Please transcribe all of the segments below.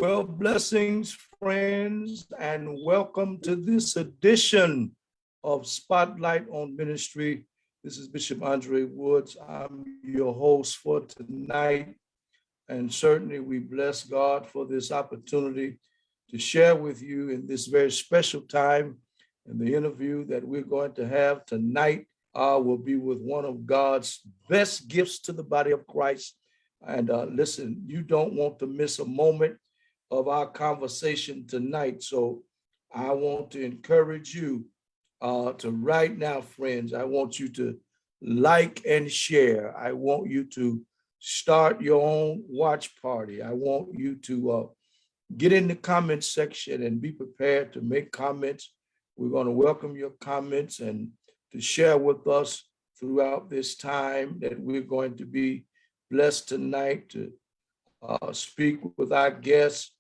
Well, blessings, friends, and welcome to this edition of Spotlight on Ministry. This is Bishop Andre Woods. I'm your host for tonight, and certainly we bless God for this opportunity to share with you in this very special time. And the interview that we're going to have tonight will be with one of God's best gifts to the body of Christ. And listen, you don't want to miss a moment of our conversation tonight. So I want to encourage you to right now, friends, I want you to like and share. I want you to start your own watch party. I want you to get in the comment section and be prepared to make comments. We're going to welcome your comments and to share with us throughout this time that we're going to be blessed tonight to speak with our guests.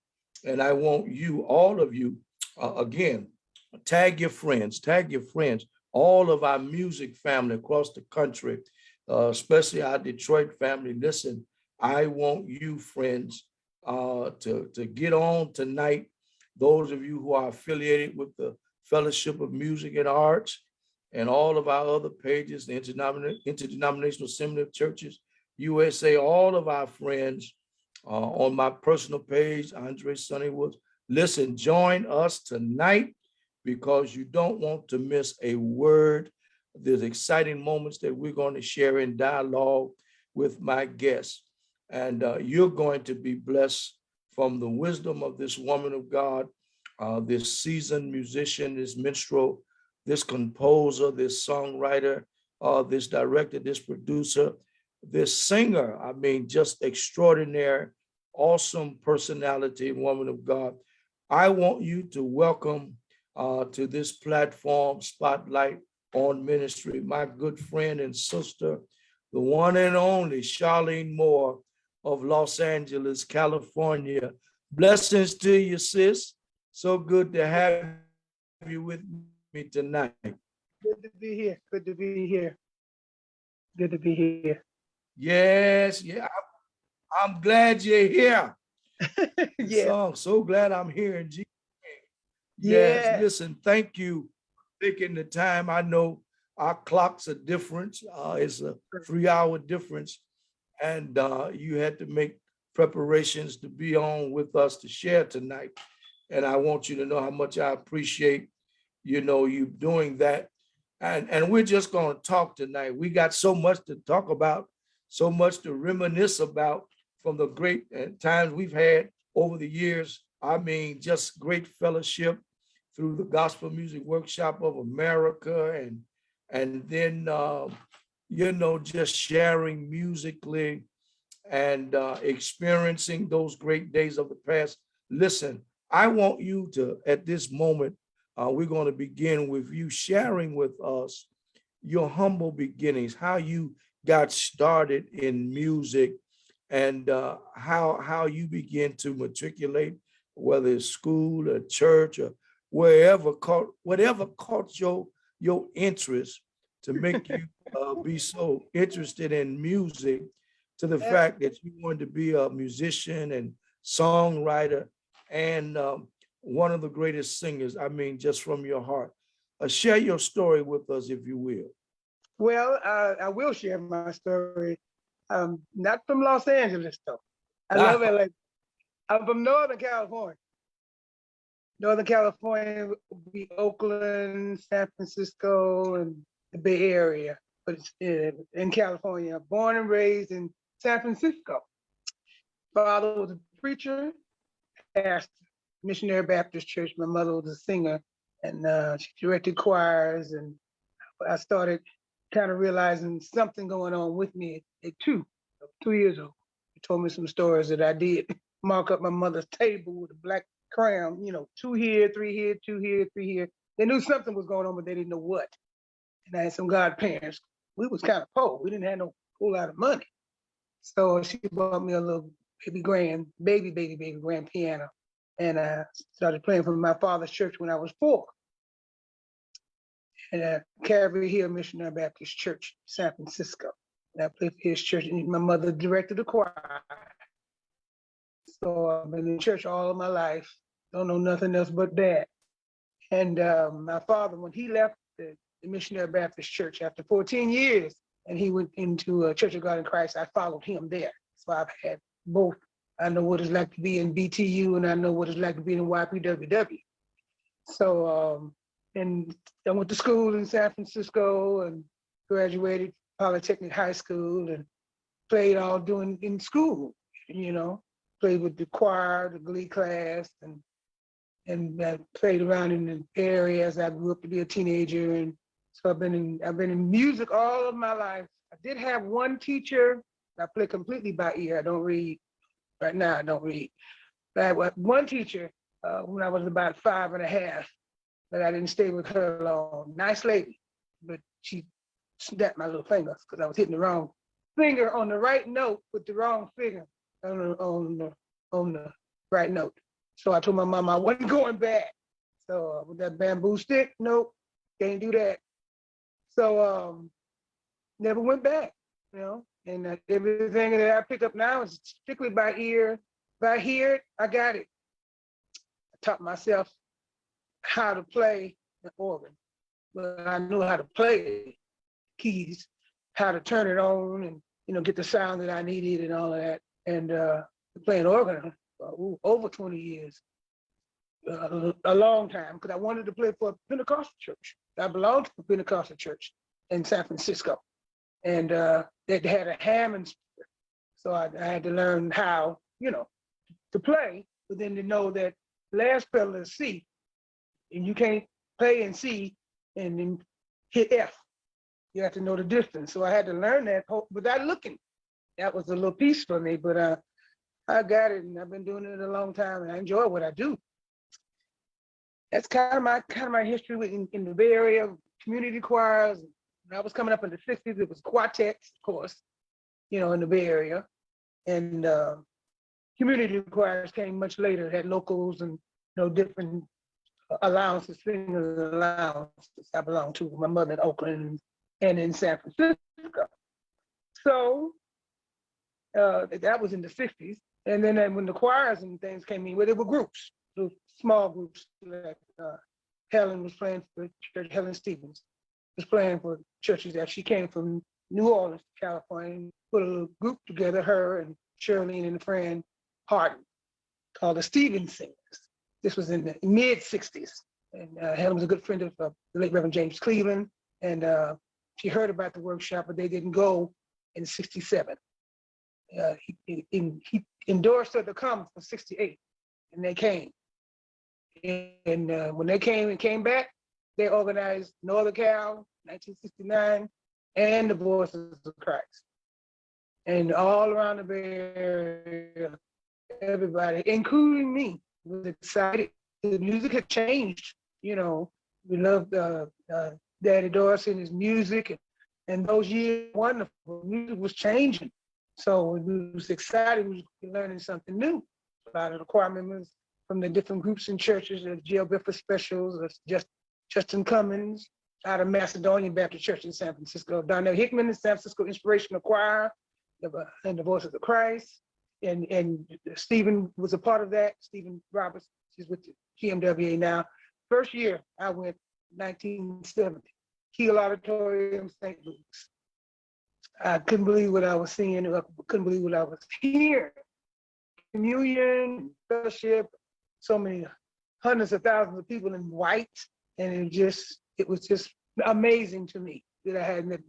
And I want you, all of you, again, tag your friends, all of our music family across the country, especially our Detroit family. Listen, I want you, friends, to get on tonight. Those of you who are affiliated with the Fellowship of Music and Arts and all of our other pages, the Interdenominational Assembly of Churches, USA, all of our friends on my personal page, Andre Sonny Woods. Listen, join us tonight because you don't want to miss a word. There's exciting moments that we're going to share in dialogue with my guests. And you're going to be blessed from the wisdom of this woman of God, this seasoned musician, this minstrel, this composer, this songwriter, this director, this producer, this singer. I mean, just extraordinary, awesome personality, woman of God. I want you to welcome to this platform, Spotlight on Ministry, my good friend and sister, the one and only Charlene Moore of Los Angeles, California. Blessings to you, sis. So good to have you with me tonight. Good to be here. Good to be here. Good to be here. Yes, yeah. I'm glad you're here. Yeah. I'm so glad I'm here in Jesus' name. Yes, Yeah. listen, thank you for taking the time. I know our clocks are different. It's a 3-hour difference. And you had to make preparations to be on with us to share tonight. And I want you to know how much I appreciate, you doing that. And we're just going to talk tonight. We got so much to talk about, so much to reminisce about from the great times we've had over the years. I mean, just great fellowship through the Gospel Music Workshop of America, and then just sharing musically and experiencing those great days of the past. Listen, I want you to, at this moment, we're going to begin with you sharing with us your humble beginnings, how you got started in music, and how you begin to matriculate, whether it's school or church or whatever caught your interest to make you be so interested in music, to the fact that you wanted to be a musician and songwriter and one of the greatest singers. I mean, just from your heart. Share your story with us, if you will. Well, I will share my story. Not from Los Angeles, though. I love LA. I'm from Northern California. Northern California would be Oakland, San Francisco, and the Bay Area. But it's in California. Born and raised in San Francisco. Father was a preacher, pastor, Missionary Baptist Church. My mother was a singer, and she directed choirs. And I started kind of realizing something going on with me at 2 years old. She told me some stories that I did mark up my mother's table with a black crayon, 2 here, 3 here, 2 here, 3 here. They knew something was going on, but they didn't know what. And I had some godparents. We was kind of poor. We didn't have no whole lot of money. So she bought me a little baby grand piano. And I started playing for my father's church when I was 4. And Calvary Hill Missionary Baptist Church, San Francisco. And I played for his church, and my mother directed the choir. So I've been in church all of my life. Don't know nothing else but that. And my father, when he left the Missionary Baptist Church after 14 years, and he went into a Church of God in Christ, I followed him there. So I've had both. I know what it's like to be in BTU, and I know what it's like to be in YPWW. So, and I went to school in San Francisco and graduated Polytechnic High School and played all doing in school, played with the choir, the glee class, and played around in the area as I grew up to be a teenager. And so I've been in music all of my life. I did have one teacher. I play completely by ear. I don't read. Right now, I don't read. But I had one teacher when I was about 5.5, but I didn't stay with her long. Nice lady, but she snapped my little finger because I was hitting the wrong finger on the right note with the wrong finger on the right note. So I told my mom I wasn't going back. So with that bamboo stick, nope, can't do that. So never went back, and everything that I pick up now is strictly by ear. If I hear it, I got it. I taught myself how to play the organ, but I knew how to play keys, how to turn it on and, get the sound that I needed and all of that. And playing organ over 20 years, a long time, because I wanted to play for a Pentecostal church. I belonged to a Pentecostal church in San Francisco. And they had a Hammond, so I had to learn how, to play, but then to know that last pedal is C, and you can't play in C and then hit F. You have to know the distance. So I had to learn that without looking. That was a little piece for me, but I got it, and I've been doing it a long time, and I enjoy what I do. That's kind of my history in the Bay Area, community choirs. When I was coming up in the 60s, it was quartets, of course, in the Bay Area. And community choirs came much later, had locals and different allowances, singers allowances. I belonged to my mother in Oakland and in San Francisco. So that was in the 60s. And then when the choirs and things came in, there were groups, small groups. Like Helen was playing for church, Helen Stevens was playing for churches that she came from New Orleans, California, put a little group together, her and Charlene and a friend, Harden, called the Stevens Singers. This was in the mid 60s. And Helen was a good friend of the late Reverend James Cleveland. And she heard about the workshop, but they didn't go in 67. He endorsed her to come for 68, and they came. And when they came back, they organized Northern Cal, 1969, and the Voices of Christ. And all around the Bay Area, everybody, including me, was excited. The music had changed. We loved Daddy Dorsey and his music, and those years, wonderful. Music was changing. So we was excited. We were learning something new. A lot of the choir members from the different groups and churches, the G.L. Biffle Specials, Justin Cummins out of Macedonian Baptist Church in San Francisco, Donnell Hickman, the San Francisco Inspirational Choir, and the Voices of Christ. And Stephen was a part of that. Stephen Roberts, he's with the GMWA now. First year I went, 1970, Keel Auditorium, St. Luke's. I couldn't believe what I was seeing. I couldn't believe what I was hearing. Communion, fellowship, so many hundreds of thousands of people in white. And it was just amazing to me that I hadn't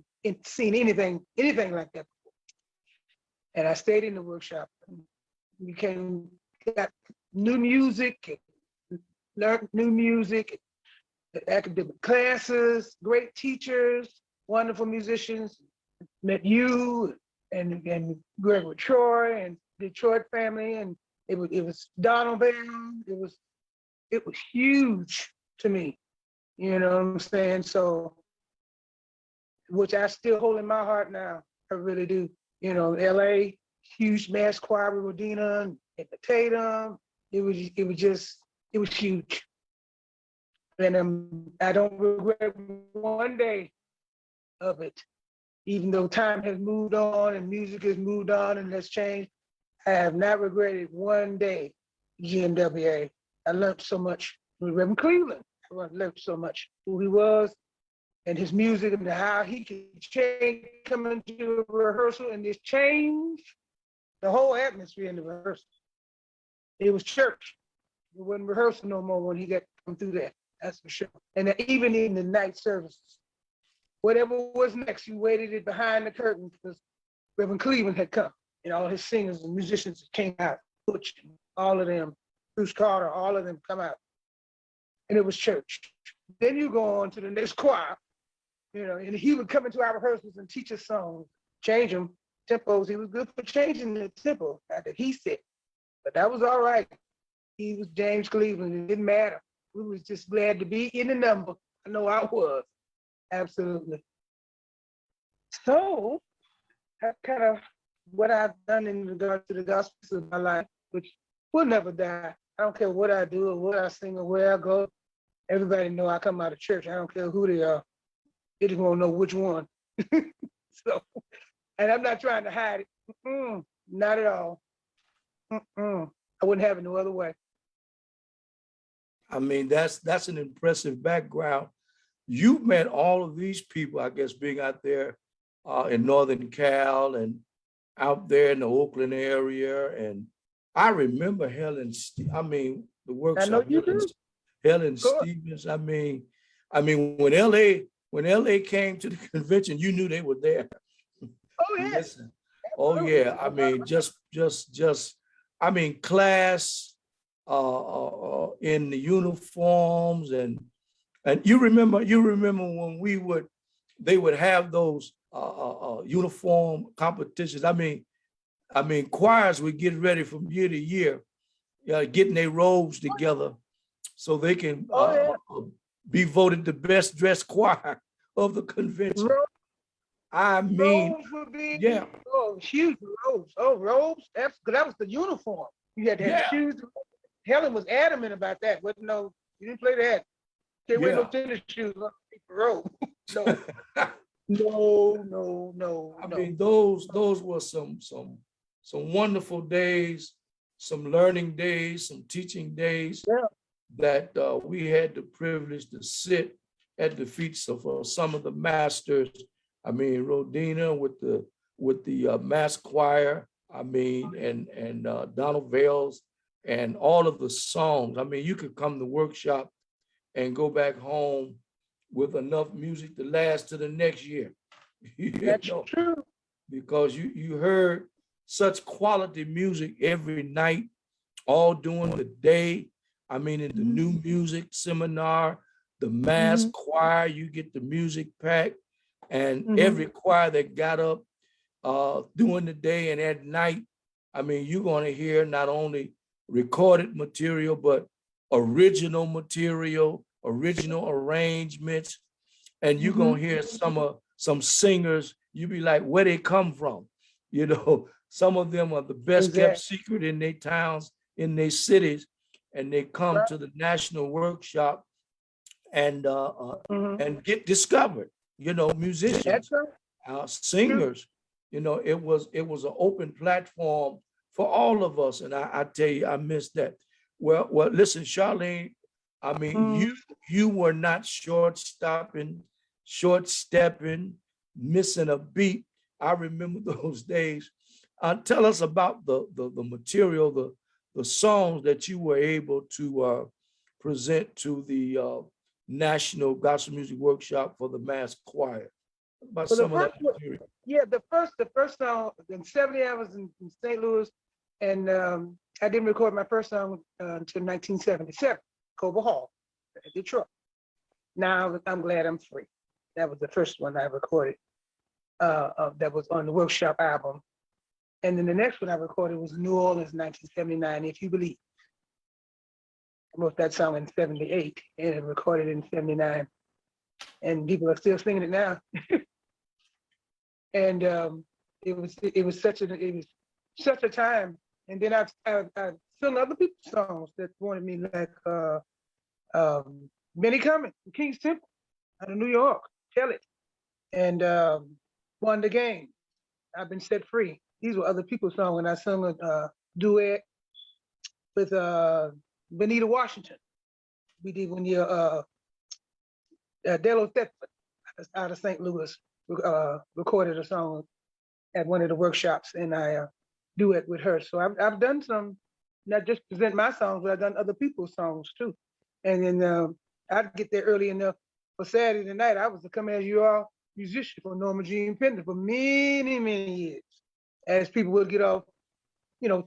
seen anything like that before. And I stayed in the workshop, got new music, learned new music, academic classes, great teachers, wonderful musicians. Met you and Gregory Troy and Detroit family, and it was Donald Bell. It was huge to me. You know what I'm saying? So, which I still hold in my heart now. I really do. LA, huge mass choir with Rodina and Tatum. It was huge. And I don't regret one day of it. Even though time has moved on and music has moved on and has changed, I have not regretted one day GMWA. I learned so much with Reverend Cleveland. I learned so much who he was and his music and how he could change, come into a rehearsal and just change the whole atmosphere in the rehearsal. It was church. It wasn't rehearsal no more when he got come through that. That's for sure. And even in the night services, whatever was next, you waited it behind the curtain because Reverend Cleveland had come, and all his singers and musicians came out, Butch, and all of them, Bruce Carter, all of them come out, and it was church. Then you go on to the next choir, and he would come into our rehearsals and teach us songs, change them, tempos. He was good for changing the tempo, not that he said, but that was all right. He was James Cleveland. It didn't matter. We was just glad to be in the number. I know I was. Absolutely. So that's kind of what I've done in regard to the gospel of my life, which will never die. I don't care what I do or what I sing or where I go. Everybody know I come out of church. I don't care who they are. They just want to know which one. So, and I'm not trying to hide it. Not at all. I wouldn't have it no other way. I mean, that's an impressive background. You met all of these people, I guess, being out there in Northern Cal and out there in the Oakland area. And I remember the workshop. I know you do. Helen Stevens. I mean, when LA came to the convention, you knew they were there. Oh yeah. Listen. Oh yeah. I mean, class in the uniforms and you remember when they would have those uniform competitions. I mean, choirs would get ready from year to year, getting their robes together so they can be voted the best dressed choir of the convention. I mean, robes would be, yeah. Oh, huge robes. Oh, robes. That was the uniform. You had to have shoes. Helen was adamant about that. But no, you didn't play that. Can't wear no tennis shoes on the robe. No. I mean, those were some wonderful days, some learning days, some teaching days that we had the privilege to sit at the feet of some of the masters. I mean, Rodina with the mass choir. I mean, and Donald Vales and all of the songs. I mean, you could come to workshop and go back home with enough music to last to the next year. That's true. Because you heard such quality music every night, all during the day. I mean, in the new music seminar, the mass choir, you get the music pack, and every choir that got up during the day and at night, I mean, you're going to hear not only recorded material, but original material, original arrangements, and you're going to hear some singers, you be like, where they come from? Some of them are the best kept secret in their towns, in their cities, and they come to the national workshop and get discovered. Musicians, singers. It was an open platform for all of us, and I tell you, I miss that. Well, listen, Charlene. I mean, you were not short-stepping, missing a beat. I remember those days. Tell us about the material, the songs that you were able to present to the National Gospel Music Workshop for the mass choir. About some of that material. Yeah, the first song in '70, I was in St. Louis, and I didn't record my first song until 1977, Cobo Hall, Detroit. Now I'm glad I'm free. That was the first one I recorded that was on the workshop album. And then the next one I recorded was New Orleans, 1979, If You Believe. I wrote that song in '78 and recorded it in '79. And people are still singing it now. And it was such a time. And then I've sung other people's songs that wanted me, like Benny Cummings from King's Temple out of New York, Tell It, and Won the Game, I've Been Set Free. these were other people's songs when I sung a duet with Benita Washington. We did one year, Delo Thetford out of St. Louis recorded a song at one of the workshops, and I duet with her. So I've done some, not just present my songs, but I've done other people's songs too. And then I'd get there early enough for Saturday night. I was to come as you are musician for Norma Jean Pender for many, many years. As people would get off,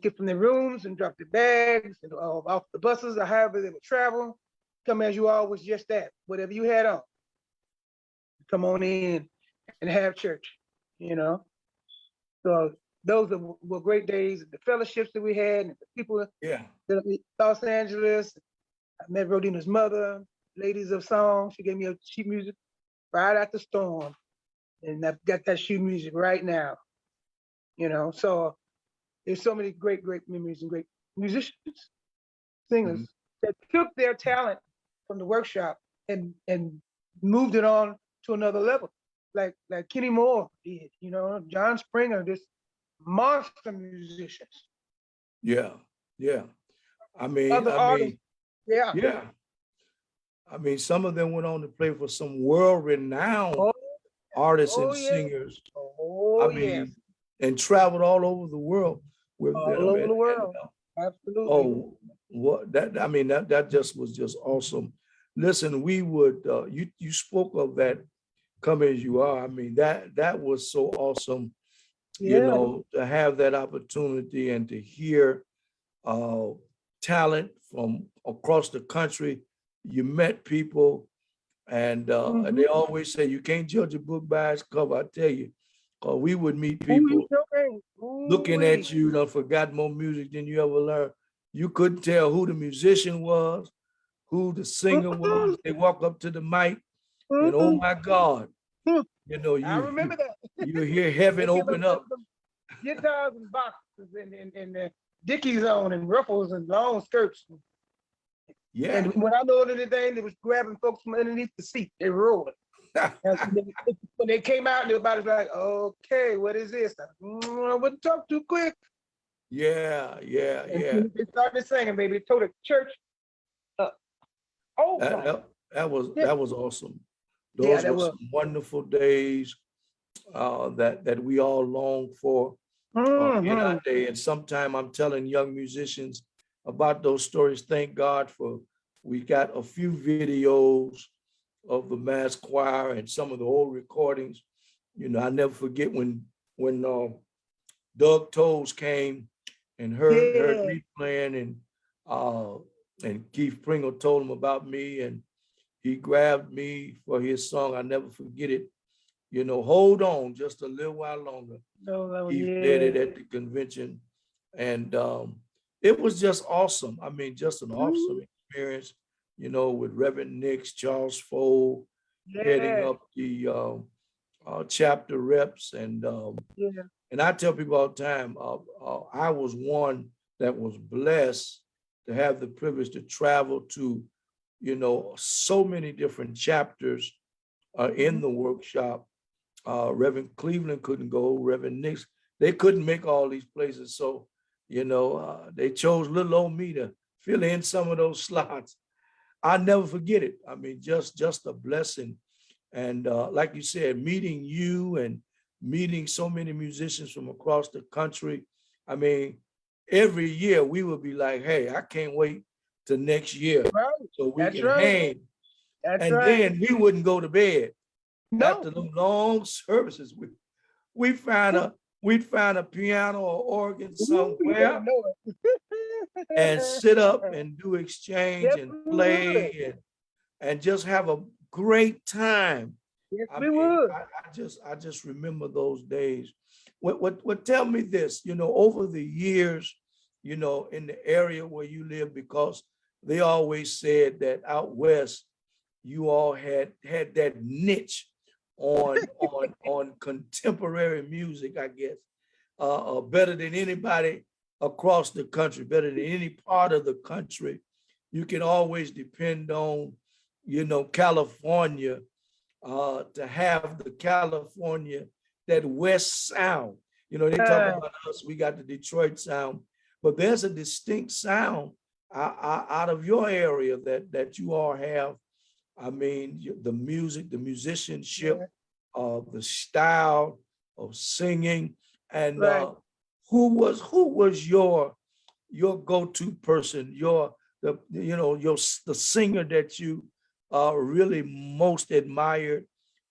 get from their rooms and drop their bags and off the buses or however they would travel. Come as you are was just that, whatever you had on. Come on in and have church, So those were great days. The fellowships that we had, and the people in Los Angeles. I met Rodina's mother, Ladies of Song. She gave me a sheet music right after storm. And I've got that sheet music right now. So there's so many great, great memories and great musicians, singers that took their talent from the workshop and moved it on to another level. Like Kenny Moore did, John Springer, this monster musicians. Yeah. I mean, Other artists, yeah. I mean, some of them went on to play for some world-renowned artists and singers. And traveled all over the world with them. All over the world. Absolutely. Oh, what that just was just awesome. Listen, we would you spoke of that Come As You Are. I mean, that was so awesome, to have that opportunity and to hear talent from across the country. You met people, and they always say you can't judge a book by its cover. I tell you, we would meet people looking at you, forgot more music than you ever learned. You couldn't tell who the musician was, who the singer was. They walk up to the mic, and oh my God, I remember that. You hear heaven open up. Guitars and boxes and Dickies on and ruffles and long skirts. Yeah. And when I know anything, they was grabbing folks from underneath the seat. They rolled. When they came out, everybody's like, okay, what is this? I wouldn't talk too quick. Yeah. They started singing, baby. They told the church up. That was awesome. Those were some wonderful days that we all long for in our day. And sometime I'm telling young musicians about those stories. Thank God we got a few videos of the mass choir and some of the old recordings. I never forget when Doug Toles came and heard me playing, and Keith Pringle told him about me, and he grabbed me for his song. I never forget it. Hold on just a little while longer. He played it at the convention, and it was just awesome. I mean, just an awesome experience. With Reverend Nix, Charles Fold, heading up the chapter reps, and I tell people all the time, I was one that was blessed to have the privilege to travel to, so many different chapters in the workshop. Reverend Cleveland couldn't go, Reverend Nix, they couldn't make all these places, so they chose little old me to fill in some of those slots. I'll never forget it. I mean, just a blessing. And like you said, meeting you and meeting so many musicians from across the country. I mean, every year we would be like, hey, I can't wait till next year so we can hang. Then we wouldn't go to bed. After the long services. We'd find a piano or organ somewhere and sit up and do exchange and play and just have a great time. Yes, we would. I just remember those days. What tell me this, over the years, in the area where you live, because they always said that out west, you all had that niche on contemporary music, I guess, better than anybody across the country, better than any part of the country. You can always depend on, California, to have the California, that West sound. You know, they talk about us, we got the Detroit sound, but there's a distinct sound out of your area that you all have. I mean, the music, the musicianship, the style of singing, and right. who was your go-to person, the singer that you really most admired,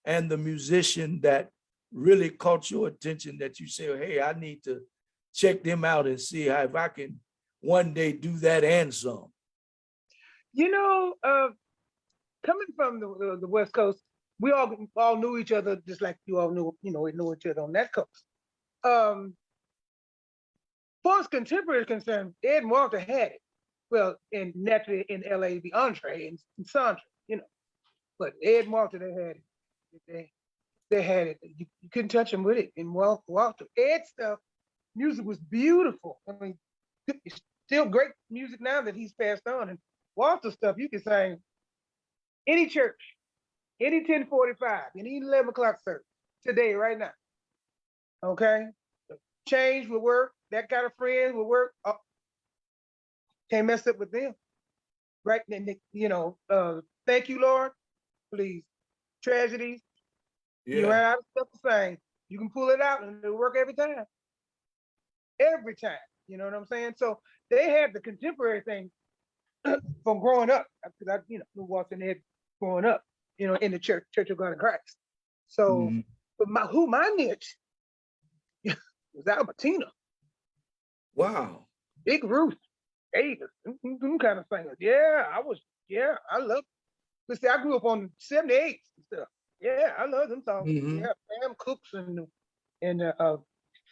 and the musician that really caught your attention that you say, hey, I need to check them out and see how if I can one day do that and some. You know, coming from the West Coast, we all knew each other just like you all knew, we knew each other on that coast. Far as contemporary is concerned, Ed and Walter had it. Well, and naturally in LA, it'd be Andre and Sandra, but Ed and Walter, they had it. They had it. You couldn't touch them with it. And Walter, Ed stuff, music was beautiful. I mean, it's still great music now that he's passed on. And Walter stuff, you can sing any church, any 1045, any 11 o'clock service today, right now. Okay? Change will work. That kind of friends will work. Oh, can't mess up with them. Right? And, thank you, Lord. Please. Tragedies. You ran out of stuff to sing. You can pull it out and it'll work every time. Every time. You know what I'm saying? So they had the contemporary thing from growing up. Because I, knew Walter and Ed growing up, in the Church of God in Christ. So, but my niche was Albertina. Wow. Big Ruth, Davis, them kind of singers. Yeah, I love. But see, I grew up on 78 and stuff. Yeah, I love them songs. Yeah, Sam Cooks and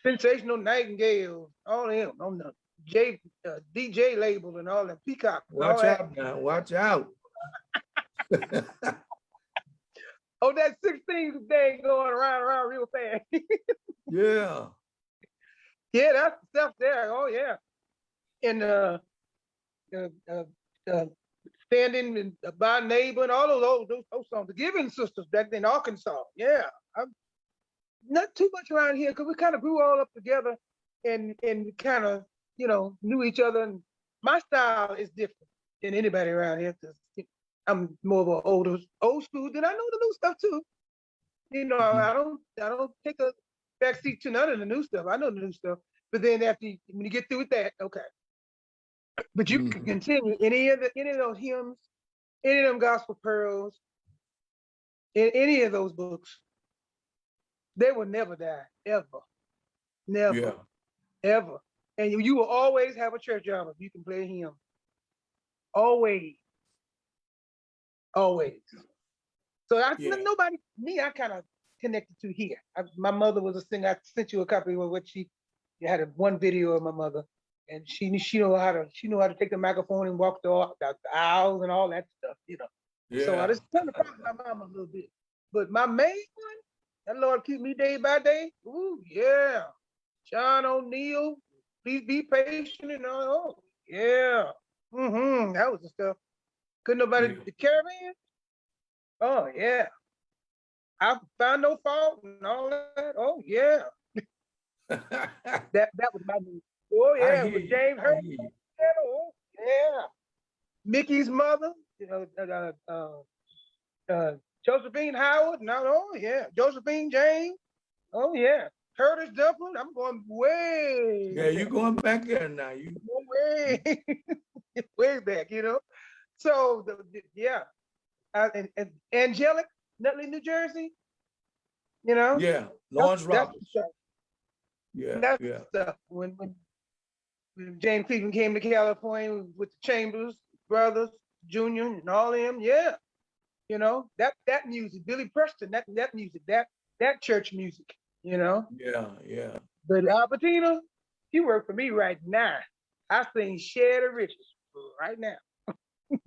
Sensational Nightingale, all them on the DJ label and all that, Peacock. Watch out now, watch out. Oh, that 16 thing going around real fast. Yeah. Yeah, that's the stuff there. Oh yeah. And Standing and By Neighbor and all of those songs. The Giving Sisters back in Arkansas. Yeah. I'm not too much around here because we kind of grew all up together and kind of, knew each other. And my style is different than anybody around here because I'm more of an old school. Then I know the new stuff too. I don't take a backseat to none of the new stuff. I know the new stuff. But then when you get through with that, okay. But you can continue any of those hymns, any of them gospel pearls, in any of those books, they will never die, ever. Never, ever. And you will always have a church album if you can play a hymn. Always. Always. So nobody, me, I kind of connected to here. My mother was a singer. I sent you a copy of what she had one video of my mother. And she knew how to take the microphone and walk the aisles and all that stuff, Yeah. So I just kind of talked to my mom a little bit. But my main one, that Lord keep me day by day. Ooh, yeah. John O'Neill, please be patient and all. Oh, yeah. That was the stuff. Couldn't nobody the caravan? Oh yeah. I found no fault and all that. Oh yeah. that was my music. Oh yeah, with James Hurd. Oh yeah. Mickey's mother, Josephine Howard. Oh yeah. Josephine James. Oh yeah. Curtis Dublin. I'm going way. Yeah, you're going back there now. You way, way back. So and Angelic, Nutley, New Jersey. Yeah, Lawrence Roberts. That's stuff. When James Cleveland came to California with the Chambers Brothers, Junior, and all them, that music, Billy Preston, that music, that church music, Yeah. But Albertina, she worked for me right now. I sing Share the Riches right now.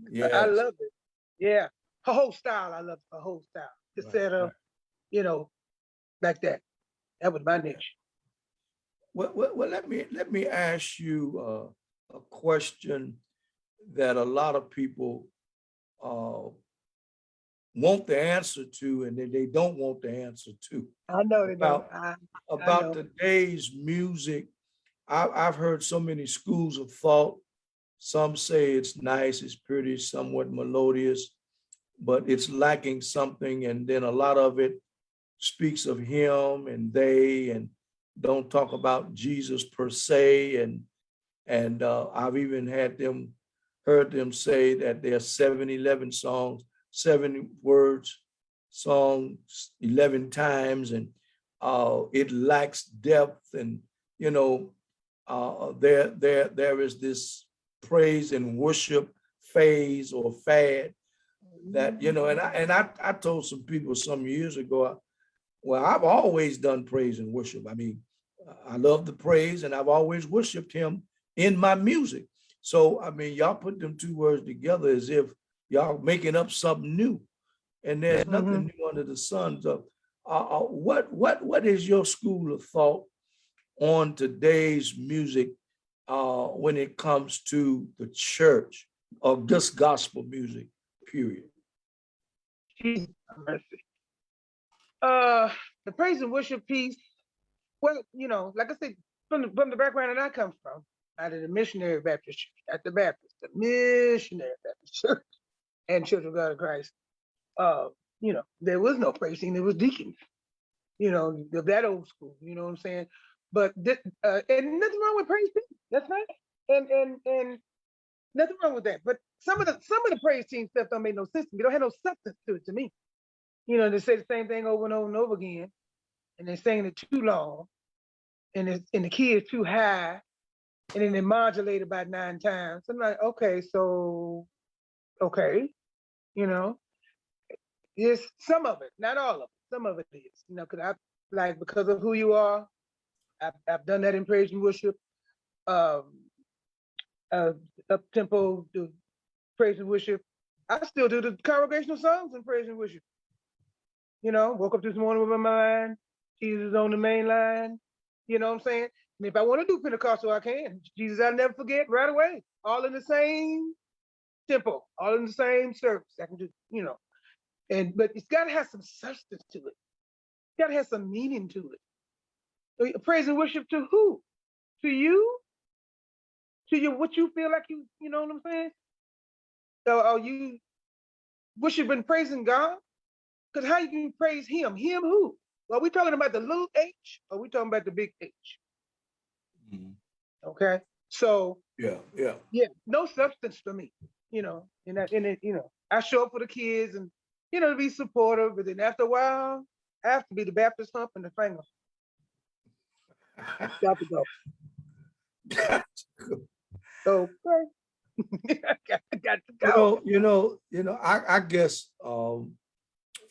Yeah, I love it. Yeah, her whole style, I love her whole style. Just set up, like that. That was my niche. Well, let me ask you a question that a lot of people want the answer to, and then they don't want the answer to. I know they don't. About I about know. today's music, I've heard so many schools of thought. Some say it's nice, it's pretty, somewhat melodious, but it's lacking something. And then a lot of it speaks of him and they, and don't talk about Jesus per se. And I've even heard them say that there are 7-11 songs, 7 words, songs 11 times, and it lacks depth. And you know, there is this praise and worship phase or fad that, you know, and I told some people some years ago, well, I've always done praise and worship. I mean, I love the praise, and I've always worshiped him in my music. So I mean, y'all put them 2 words together as if y'all making up something new, and there's nothing new under the sun. So, what is your school of thought on today's music when it comes to the church, or just gospel music, period? Jesus mercy. The praise and worship piece. Well, you know, like I said, from the background that I come from, out of the missionary Baptist church, at the Baptist, the missionary Baptist church, and Church of God of Christ. You know, there was no praise team, there was deacons. You know, that old school. You know what I'm saying? But and nothing wrong with praise team. That's right. And nothing wrong with that. But some of the praise team stuff don't make no sense to me. Don't have no substance to it to me. You know, they say the same thing over and over and over again, and they're saying it too long, and the key is too high, and then they modulate about 9 times. I'm like, okay, so okay, you know, it's some of it, not all of it. Some of it is, you know, because of who you are, I've done that in praise and worship, up tempo, do praise and worship. I still do the congregational songs in praise and worship. You know, woke up this morning with my mind, Jesus on the main line. You know what I'm saying? And if I want to do Pentecostal, I can. Jesus, I'll never forget right away. All in the same tempo, all in the same service. I can do, you know. But it's got to have some substance to it. It's got to have some meaning to it. Praise and worship to who? To you? To you? What you feel like you know what I'm saying? So are you worshiping, praising God? Because how you can praise him? Him who? Well, are we talking about the little h, or are we talking about the big H? Okay. So Yeah. no substance for me, you know, and it, you know, I show up for the kids and, you know, to be supportive, but then after a while, I have to be the Baptist hump and the finger. Got to go. So got to go. I guess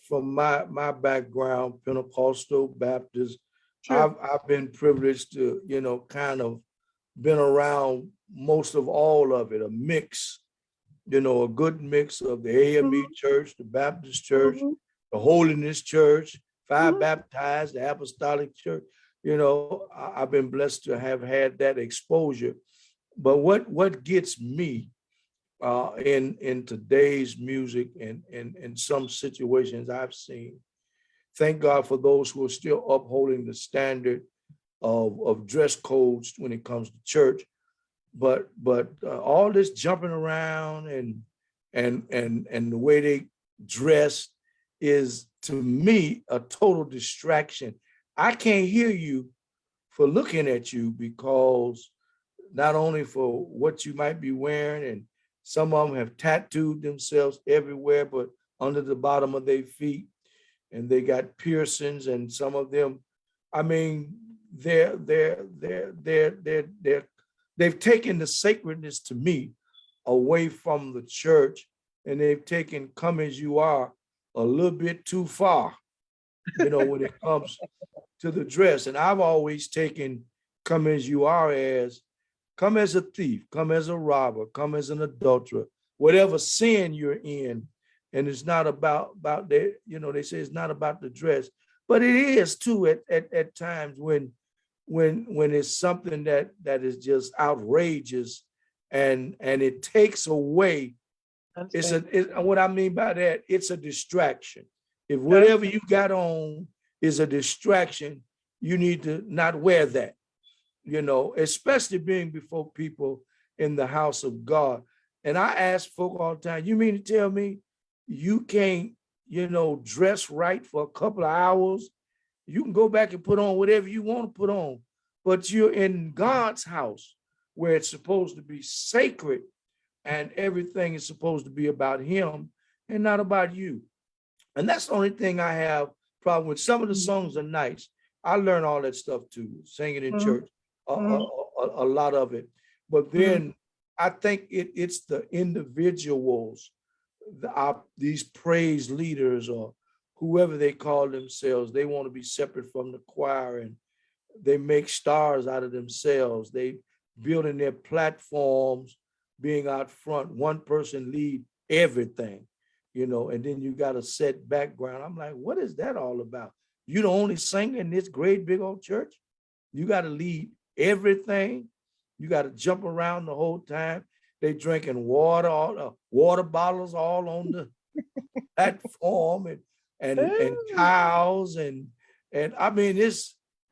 from my background, Pentecostal Baptist, Sure. I've been privileged to, kind of been around most of all of it, a mix, a good mix of the AME church, the Baptist church, the Holiness Church, Fire Baptized, the Apostolic Church. I've been blessed to have had that exposure. But what gets me in today's music and in some situations I've seen, thank God for those who are still upholding the standard of dress codes when it comes to church, but all this jumping around and the way they dress is, to me, a total distraction. I can't hear you for looking at you, because not only for what you might be wearing, and some of them have tattooed themselves everywhere but under the bottom of their feet, and they got piercings, and some of them, I mean, they've taken the sacredness, to me, away from the church, and they've taken "come as you are" a little bit too far, when it comes to the dress. And I've always taken "come as you are" as come as a thief, come as a robber, come as an adulterer, whatever sin you're in. And it's not about they say it's not about the dress, but it is too at times when it's something that is just outrageous, and it takes away Understand. What I mean by that, it's a distraction. If I whatever understand. you got on is a distraction, you need to not wear that, especially being before people in the house of God. And I ask folk all the time, you mean to tell me you can't, dress right for a couple of hours? You can go back and put on whatever you want to put on, but you're in God's house where it's supposed to be sacred and everything is supposed to be about him and not about you. And that's the only thing I have problem with. Some of the songs are nice. I learned all that stuff too, singing in Mm-hmm. church, Mm-hmm. a lot of it. But Mm-hmm. then I think it's the individuals, these praise leaders or whoever they call themselves, they want to be separate from the choir and they make stars out of themselves. They building their platforms, being out front. One person lead everything, and then you got a set background. I'm like, what is that all about? You the only singer in this great big old church. You got to lead everything. You got to jump around the whole time. They drinking water, all water bottles all on the platform, and cows and I mean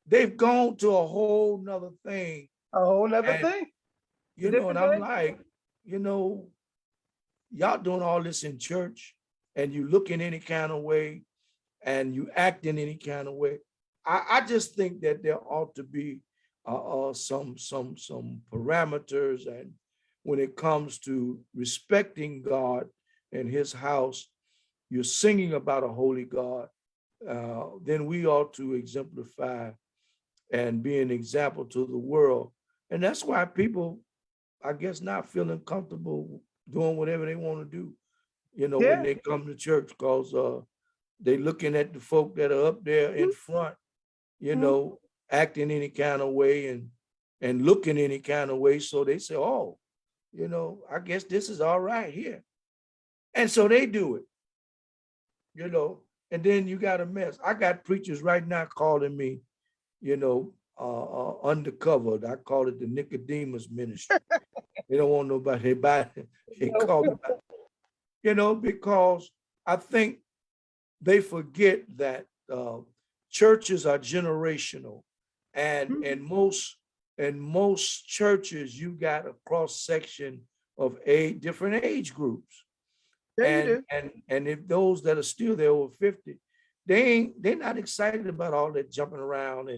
they've gone to a whole nother thing. A whole nother And thing. It's a and different I'm thing. like, you know, y'all doing all this in church and you look in any kind of way and you act in any kind of way. I just think that there ought to be some parameters, and when it comes to respecting God and his house, you're singing about a holy God, then we ought to exemplify and be an example to the world. And that's why people, I guess, not feeling comfortable doing whatever they want to do, when Yeah. they come to church, because they looking at the folk that are up there in front, you Mm-hmm. know, acting any kind of way and looking any kind of way. So they say, oh, I guess this is all right here. And so they do it, you know, and then you got a mess. I got preachers right now calling me, undercover. I call it the Nicodemus ministry. They don't want nobody by they call me by, because I think they forget that churches are generational, and Mm-hmm. most churches you got a cross section of different age groups, Yeah, you and do. if those that are still there over 50, they're not excited about all that jumping around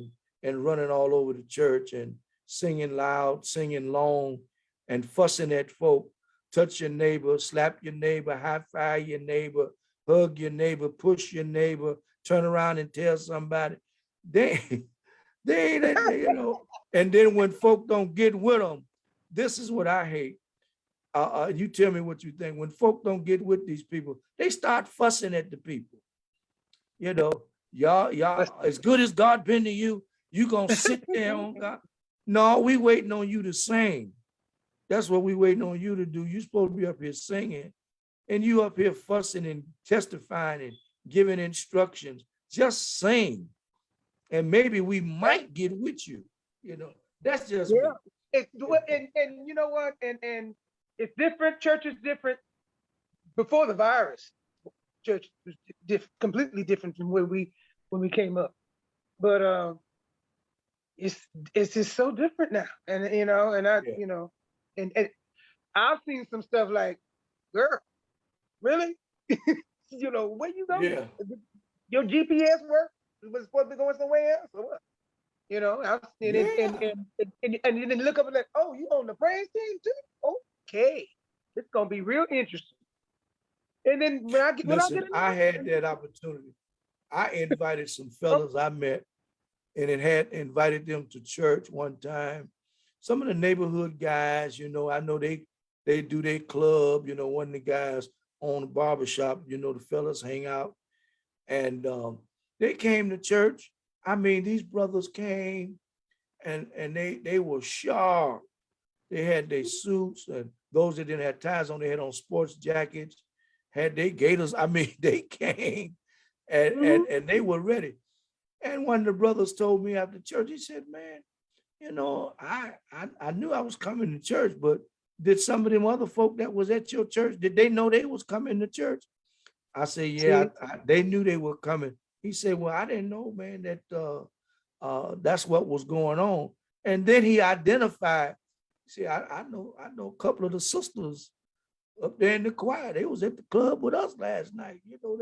and running all over the church and singing loud, singing long, and fussing at folk. Touch your neighbor, slap your neighbor, high five your neighbor, hug your neighbor, push your neighbor, turn around and tell somebody. They they ain't, and then when folk don't get with them, this is what I hate. You tell me what you think. When folk don't get with these people, they start fussing at the people. You know, y'all, as good as God been to you, you gonna sit there on God. No, we waiting on you to sing. That's what we waiting on you to do. You supposed to be up here singing, and you up here fussing and testifying and giving instructions. Just sing, and maybe we might get with you. That's just Yeah. me. And you know what? And it's different. Church is different. Before the virus, church was completely different from where when we came up. But it's it's just so different now. And and I, Yeah, and I've seen some stuff like, girl, really? Where you go? yeah, Your GPS work? It was supposed to be going somewhere else or what? I've seen it, yeah. and then look up and like, oh, you on the praise team too? Okay, it's gonna be real interesting. And then when I get Listen, in I had there, that opportunity. I invited some oh, fellas I met and it had invited them to church one time. Some of the neighborhood guys, I know they do their club, one of the guys own a barbershop, the fellas hang out. And they came to church. I mean, these brothers came and they were sharp. They had their suits, and those that didn't have ties on, they had on sports jackets, had their gaiters. I mean, they came and mm-hmm. and and they were ready. And one of the brothers told me after church, he said, man, I knew I was coming to church, but did some of them other folk that was at your church, did they know they was coming to church? I said, yeah, See, they knew they were coming. He said, well, I didn't know, man, that that's what was going on. And then he identified, see, I know a couple of the sisters up there in the choir. They was at the club with us last night. You know,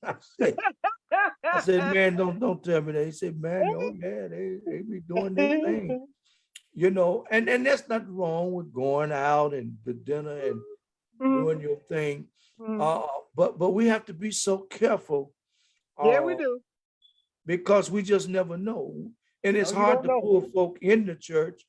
I said, man, don't tell me that. He said, man, no, yeah, they be doing their thing. You know, and there's nothing wrong with going out and the dinner and doing your thing. Uh, but we have to be so careful Yeah, we uh, do. because we just never know. And it's No, you hard don't to know. pull folk in the church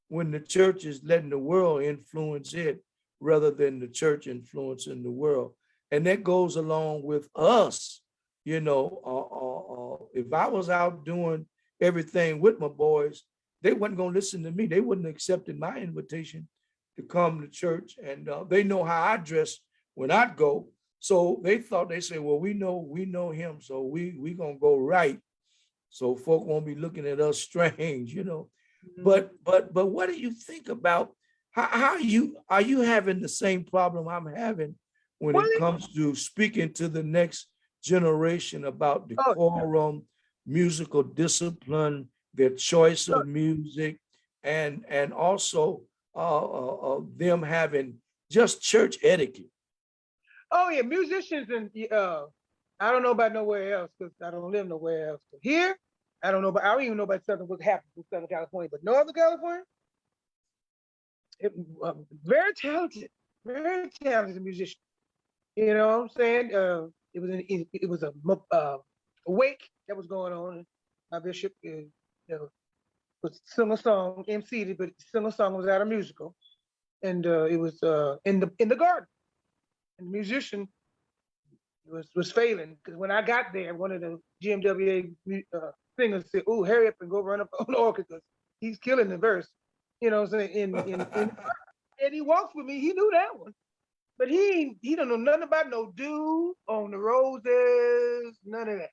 when the church is letting the world influence it rather than the church influencing the world. And that goes along with us. You know, if I was out doing everything with my boys, they wasn't going to listen to me. They wouldn't have accepted my invitation to come to church. And they know how I dress when I go. So they thought, they said, well, we know him. So we going to go right. So folk won't be looking at us strange, you know. But what do you think about how are you having the same problem I'm having when Well, it comes to speaking to the next generation about oh, decorum, musical discipline, their choice of music, and also them having just church etiquette? oh yeah, musicians and I don't know about nowhere else because I don't live nowhere else. But here, I don't even know about Southern what happens in Southern California, but Northern California, it, very talented musician. You know what I'm saying? It was a wake that was going on. My bishop, was sung a song, MC'd it, but sung a song was out of musical, and it was in the garden. And the musician was failing because when I got there, one of the GMWA singers said, "Oh, hurry up and go run up on the organ because he's killing the verse." You know, what I'm saying and he walks with me. He knew that one, but he don't know nothing about no dew on the roses, none of that.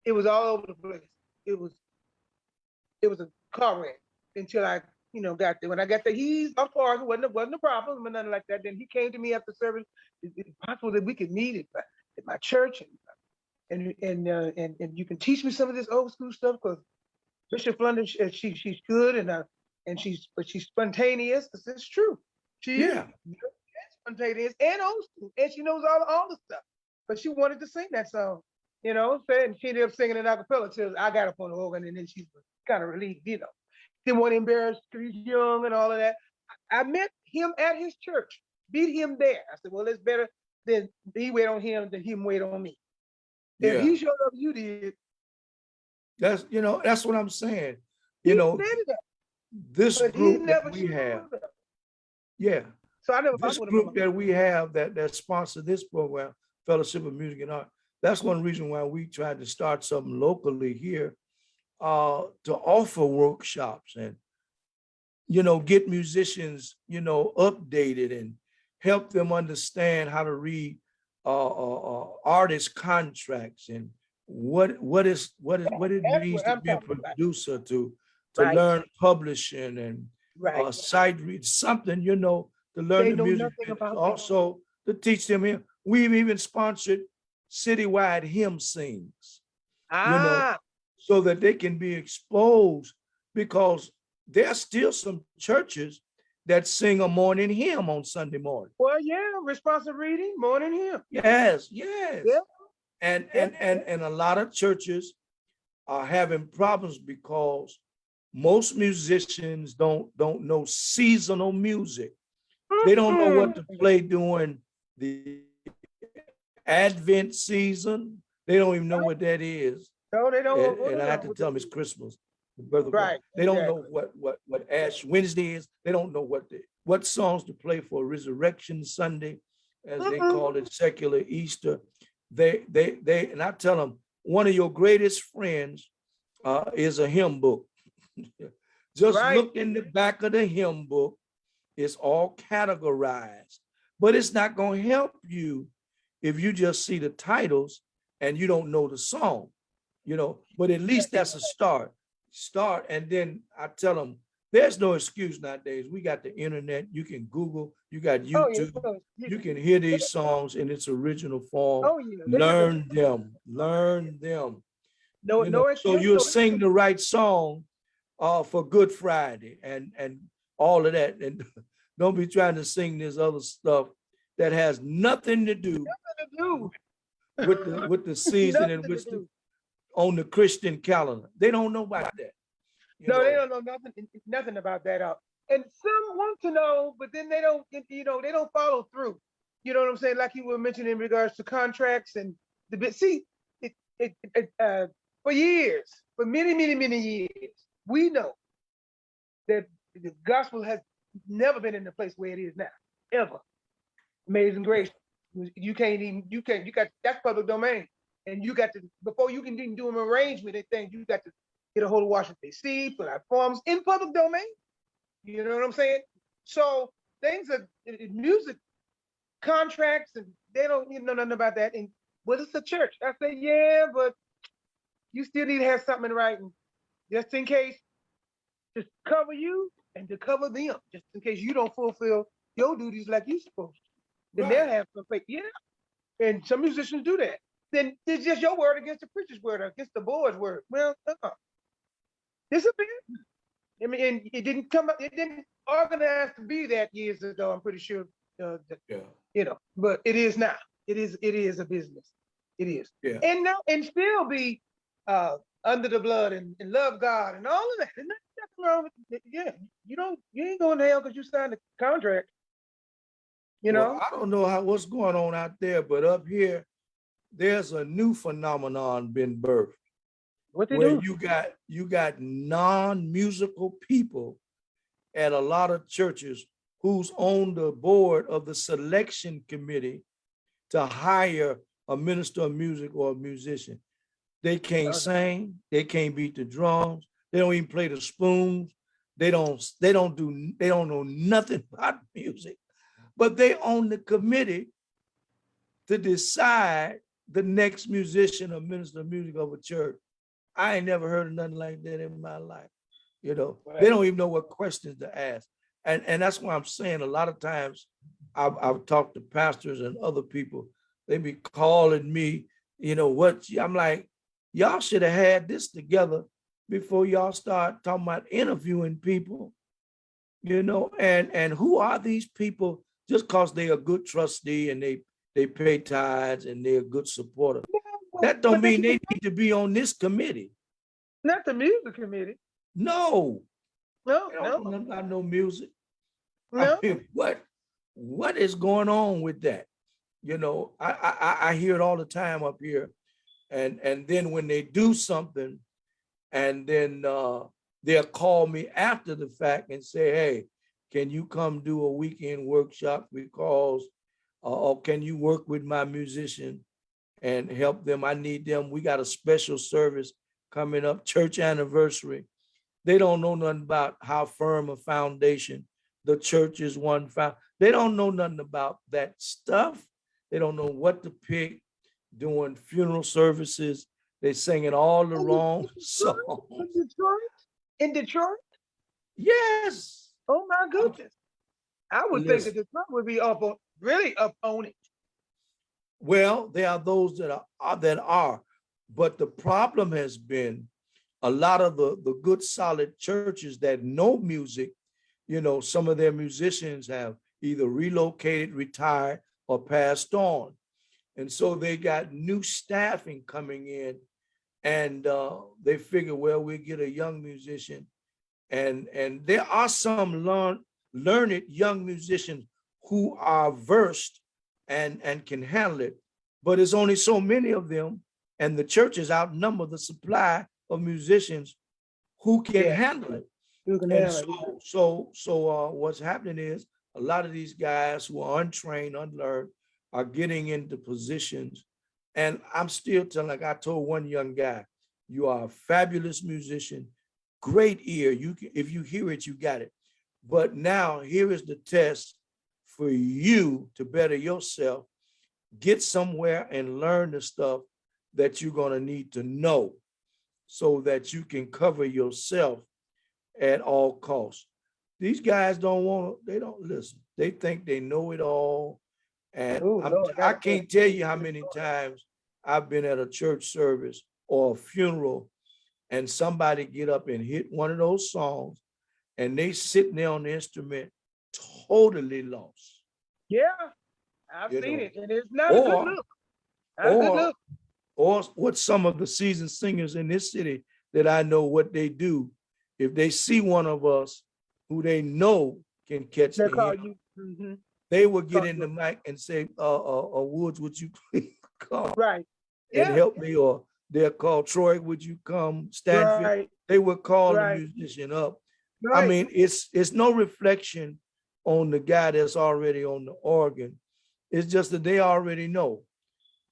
It was all over the place. It was it was a car wreck until I got there. When I got there, he's of course wasn't a problem or nothing like that. Then he came to me after service. Is it possible that we could meet at my church and you can teach me some of this old school stuff because Bishop London, she's good and she's spontaneous. It's true. She is Yeah. spontaneous and old school, and she knows all the stuff. But she wanted to sing that song, and she ended up singing it a cappella till I got up on the organ, and then she was kind of relieved, Didn't want to embarrass because he's young and all of that. I met him at his church, beat him there. I said, well, it's better than he wait on him than him wait on me. If Yeah. he showed up, you did. That's what I'm saying. He You know, said it, this but he group that never we showed have, up. yeah, So I never this fucked with him. group that we have that sponsor this program, Fellowship of Music and Art, that's one reason why we tried to start something locally here to offer workshops and, get musicians, updated and help them understand how to read artist contracts and what it That's means what to I'm be a talking about. producer, to Right, learn publishing and right. sight read something, to learn They the know music nothing business. about that. Also to teach them here. We've even sponsored citywide hymn sings, you know, Ah, so that they can be exposed because there are still some churches that sing a morning hymn on Sunday morning. well, yeah, responsive reading, morning hymn. Yes, Yeah, yes. And yeah. and and and a lot of churches are having problems because most musicians don't know seasonal music. They don't know what to play during the Advent season. They don't even know what that is. No, they don't. And I No, have to tell them it's Christmas, the birth of Christ. right, They don't know exactly. what Ash Wednesday is. They don't know what songs to play for Resurrection Sunday, as they Mm-mm. call it, secular Easter. And I tell them one of your greatest friends is a hymn book. Just Right. look in the back of the hymn book. It's all categorized, but it's not going to help you if you just see the titles and you don't know the song, but at least that's a start. And then I tell them, There's no excuse nowadays. We got the internet. You can Google. You got Oh yeah, YouTube. no, yeah. You can hear these songs in its original form. Oh yeah. Learn them. Learn them. No, You know, no so excuse. you'll No, sing the right song for Good Friday and all of that. And don't be trying to sing this other stuff that has nothing to do nothing to do. with the season in Nothing to which do. on the Christian calendar. They don't know about that. No, they don't know nothing about that. And some want to know, but then they don't. They don't follow through. You know what I'm saying? Like you were mentioning in regards to contracts and the bit. See, for years, for many, many, many years, we know that the gospel has never been in the place where it is now, ever. Amazing grace. You got that's public domain. And you got to, before you can even do an arrangement and things, you got to get a hold of Washington, D.C., put out forms in public domain. You know what I'm saying? So things are music contracts, and they don't know nothing about that. And but it's a church. I say, yeah, but you still need to have something in writing, just in case, to cover you and to cover them, just in case you don't fulfill your duties like you're supposed to. Then they'll have some faith. Yeah. And some musicians do that. Then it's just your word against the preacher's word, or against the board's word. Well, this is business. I mean, and it didn't come up, it didn't organize to be that years ago, I'm pretty sure. But it is now. It is a business. It is. Yeah. And now, and still be under the blood and love God and all of that. And there's nothing wrong with it. Yeah. You ain't going to hell because you signed a contract. Well, I don't know what's going on out there, but up here, there's a new phenomenon been birthed. What they where do? you got non-musical people at a lot of churches who's on the board of the selection committee to hire a minister of music or a musician. They can't sing, they can't beat the drums, they don't even play the spoons, they don't know nothing about music, but they on the committee to decide the next musician or minister of music of a church. I ain't never heard of nothing like that in my life. Right. They don't even know what questions to ask. And that's why I'm saying a lot of times I've talked to pastors and other people, they be calling me, I'm like, y'all should have had this together before y'all start talking about interviewing people, and who are these people just because they're a good trustee and they pay tithes and they're a good supporter. That don't mean they need to be on this committee. Not the music committee. No. No. Not no music. No. I mean, what is going on with that? I hear it all the time up here. And then when they do something, and then they'll call me after the fact and say, hey, can you come do a weekend workshop because, or can you work with my musician and help them? I need them. We got a special service coming up, church anniversary. They don't know nothing about how firm a foundation the church is one found. They don't know nothing about that stuff. They don't know what to pick, doing funeral services. They singing all the wrong songs. In Detroit? Yes. Oh my goodness. I would think that Detroit would be really up on it. Well, there are those that are, but the problem has been a lot of the good solid churches that know music, some of their musicians have either relocated, retired, or passed on. And so they got new staffing coming in, and they figure, well, we'll get a young musician. And there are some learned young musicians who are versed and can handle it, but it's only so many of them, and the churches outnumber the supply of musicians who can handle it. So what's happening is a lot of these guys who are untrained, unlearned, are getting into positions. And I'm still telling, like I told one young guy, you are a fabulous musician, great ear. If you hear it, you got it. But now here is the test for you to better yourself. Get somewhere and learn the stuff that you're going to need to know so that you can cover yourself at all costs. These guys don't want to, they don't listen. They think they know it all. And Oh Lord, I can't tell you how many times I've been at a church service or a funeral and somebody get up and hit one of those songs and they sitting there on the instrument totally lost, yeah, I've you seen know, it, and it's not a good or look. Not a good or look. or what some of the seasoned singers in this city that I know what they do, if they see one of us who they know can catch They the call hymn, you. Mm-hmm. they will get Call in the you. mic and say, Woods, would you please come Right. and Yeah. help me? Or they'll call Troy, would you come? Stanfield, Right. they would call the Right. musician up. I Right. mean, it's no reflection on the guy that's already on the organ. It's just that they already know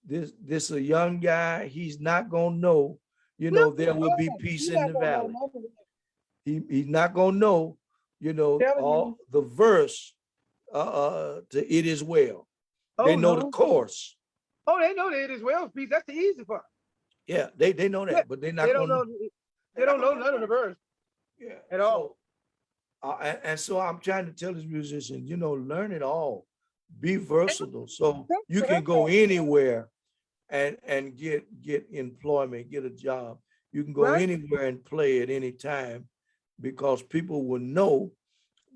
this a young guy. He's not gonna know, No, there will be peace you're in not the gonna know valley. none of it. He's not gonna know, Telling all you. the verse to it is well. They Oh know the no. chorus. Oh, they know that it is well speech. That's the easy part. Yeah, they know Yeah. that, but they're They not don't gonna know. they're They not don't know gonna none of the verse yeah. at all. So and so I'm trying to tell this musician, learn it all, be versatile, so you can That's go anywhere and get employment, get a job. You can go right. anywhere and play at any time because people will know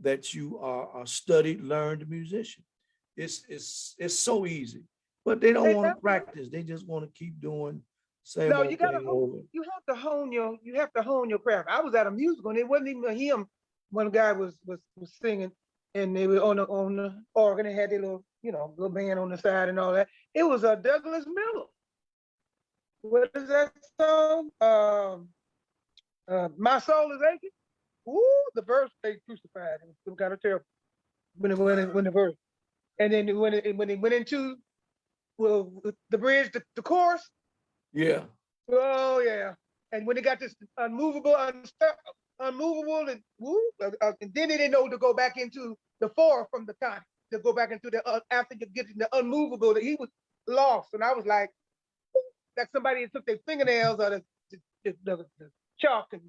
that you are a studied, learned musician. It's so easy, but they don't They want to absolutely. practice. They just want to keep doing same No, you old gotta thing hone. over. You have to hone your. You have to hone your craft. I was at a musical, and it wasn't even a hymn. One guy was singing, and they were on the organ. They had their little band on the side and all that. It was a Douglas Miller. What is that song? My soul is aching. Ooh, the verse they crucified. It was some kind of terrible when the verse, and then when it went into well the bridge, the chorus. Yeah, Oh yeah, and when they got this unmovable, and woo, and then they didn't know to go back into the four from the time to go back into the after you get to the unmovable. That he was lost, and I was like somebody took their fingernails or the chalk and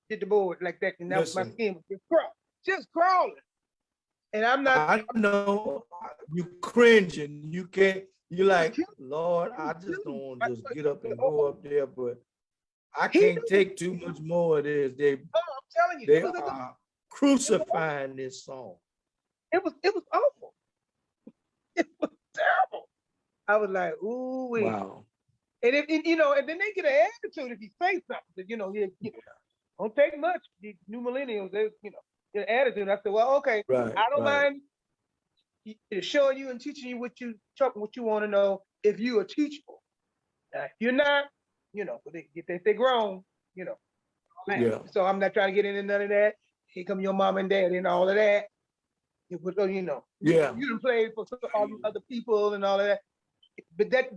did the board like that, and now my listen, skin was just crawling. And I'm not. I know you cringing. You can't. You're It was like, killing. Lord, It was I just don't killing. want to just get up and Oh, go up there, but I he can't knew. take too much more of this. They Oh, I'm telling you, they are crucifying this song. it was awful. It was terrible. I was like, ooh wee. Wow. And then they get an attitude if you say something. Don't take much. These new millennials, their attitude. I said, well, okay, Right, I don't right. mind showing you and teaching you what you want to know if you are teachable. Now, if you're not, they grown, you know. Man. Yeah, So I'm not trying to get into none of that. Here come your mom and dad and all of that. yeah. You done played for all these other people and all of that. But that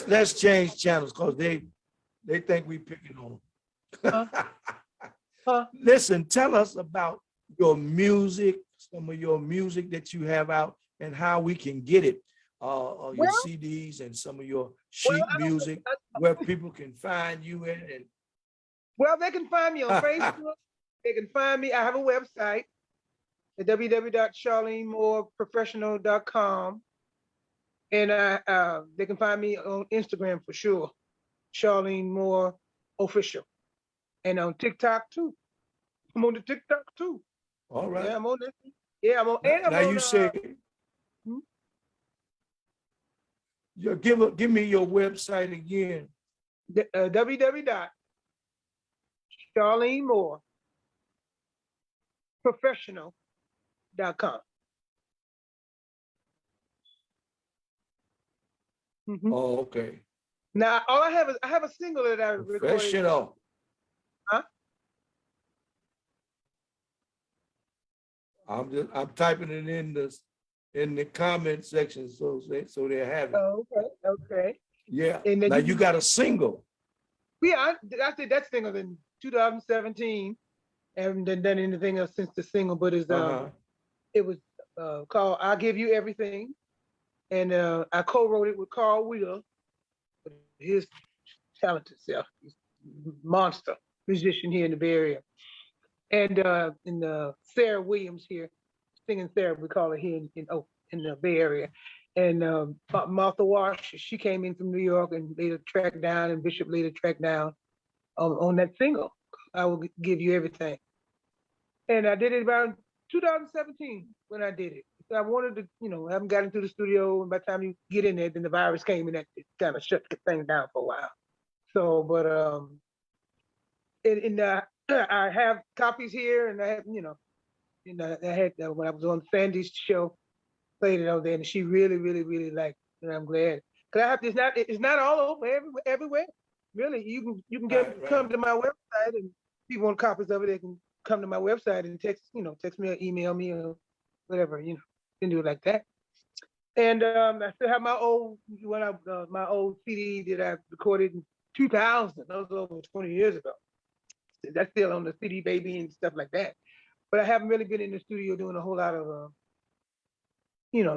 Let's change channels because they think we picking on huh? them. Huh? Listen, tell us about your music, some of your music that you have out, and how we can get it. Your Well, CDs and some of your well, sheet I don't. music, where people can find you at. Well, they can find me on And Facebook. They can find me. I have a website at www.charlenemoreprofessional.com. And they can find me on Instagram for sure, Charlene Moore Official. And on TikTok too. I'm on the TikTok too. all right. Yeah, I'm on that. Yeah, I'm on, Now, and I'm now you on say, hmm? give me your website again. www.charlenemoreprofessional.com. Mm-hmm. Oh, okay. Now, all I have a single that I recorded. Professional. Huh? I'm typing it in the comment section so they have it. Oh, okay, okay. Yeah. And then Now you you can, got a single. yeah, I did that single in 2017. I haven't done anything else since the single, but Uh-huh. it was called "I'll Give You Everything," and I co-wrote it with Carl Wheeler, his talented self, he's a monster musician here in the Bay Area. and Sarah Williams here, singing Sarah, we call her here in the Bay Area. And Martha Wash, she came in from New York and later tracked down, and Bishop later tracked down on that single, I Will Give You Everything. And I did it around 2017 when I did it. So I wanted to, I haven't gotten to the studio, and by the time you get in there, then the virus came and that kind of shut the thing down for a while. So, but I have copies here, and I have, I had when I was on Sandy's show, played it on there, and she really, really, really liked it. And I'm glad. Cause I have it's not all over everywhere. Really, you can come to my website, and if people want copies of it, they can come to my website and text me or email me or whatever, you can do it like that. And I still have my old CD that I recorded in 2000. That was over 20 years ago. That's still on the CD baby and stuff like that. But I haven't really been in the studio doing a whole lot of a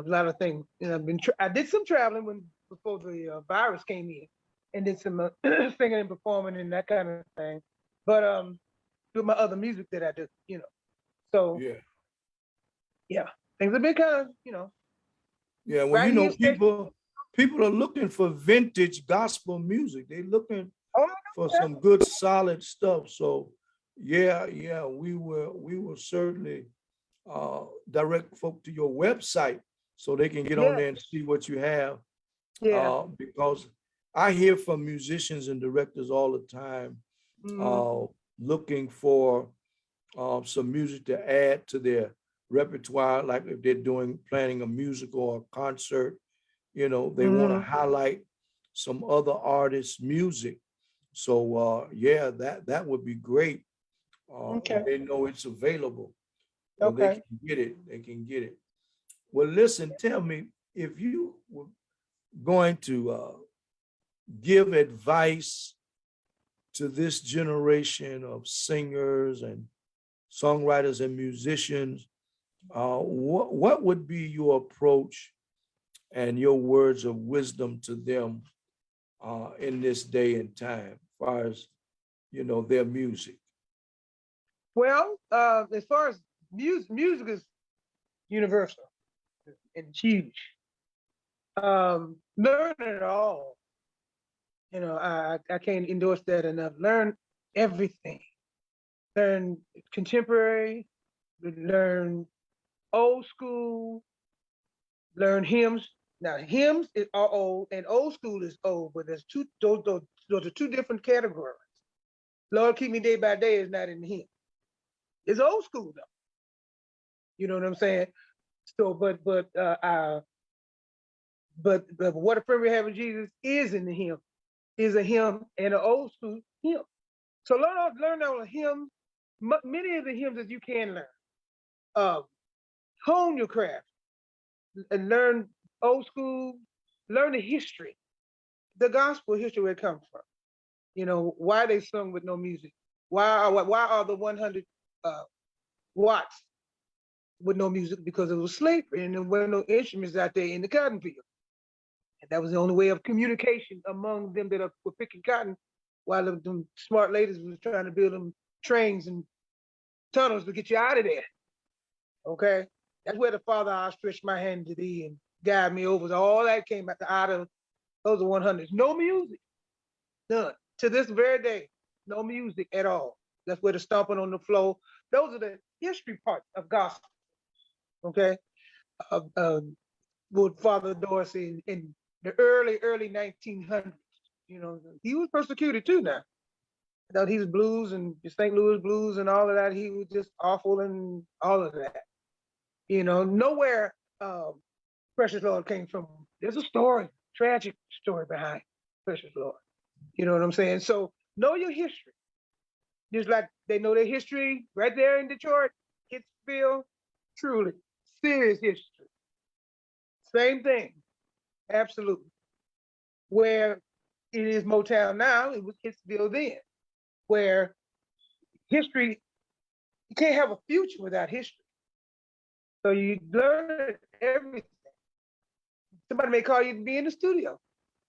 lot of things. I did some traveling before the virus came in, and did some singing and performing and that kind of thing. But with my other music that I do, So yeah, things have been kind of, Yeah, well, people are looking for vintage gospel music. They're looking for some good solid stuff. So yeah, we will certainly direct folk to your website so they can get on there and see what you have. Yeah. Because I hear from musicians and directors all the time looking for some music to add to their repertoire, like if they're planning a musical or a concert, they want to highlight some other artists' music. So that would be great. They know it's available. They can get it. Well, listen, tell me, if you were going to give advice to this generation of singers and songwriters and musicians, what would be your approach and your words of wisdom to them in this day and time, as far as their music? Well, as far as music is universal and huge. Learn it all. I can't endorse that enough. Learn everything. Learn contemporary, learn old school, learn hymns. Now, hymns are old and old school is old, but there's those are two different categories. Lord Keep Me Day by Day is not in the hymn. It's old school though. You know what I'm saying? So, but What a Friend We Have in Jesus is in the hymn, is a hymn and an old school hymn. So learn all the hymns, many of the hymns that you can learn. Hone your craft and learn old school, learn the history, the gospel history where it comes from. Why they sung with no music. Why are the 100 watts with no music? Because it was slavery and there were no instruments out there in the cotton field. And that was the only way of communication among them that were picking cotton, while them smart ladies was trying to build them trains and tunnels to get you out of there. Okay? That's where the Father, I stretch my hand to thee and guide me over. So all that came out of those 100s. No music. None. To this very day, no music at all. That's where the stomping on the floor. Those are the history parts of gospel. Okay? With Father Dorsey in the early 1900s. He was persecuted too now. I thought he was blues and the St. Louis blues and all of that. He was just awful and all of that. Nowhere Precious Lord came from. There's a story, tragic story behind Precious Lord. You know what I'm saying? So know your history. Just like they know their history right there in Detroit, Hitsville, truly, serious history. Same thing, absolutely. Where it is Motown now, it was Hitsville then. Where history, you can't have a future without history. So you learn everything. Somebody may call you to be in the studio,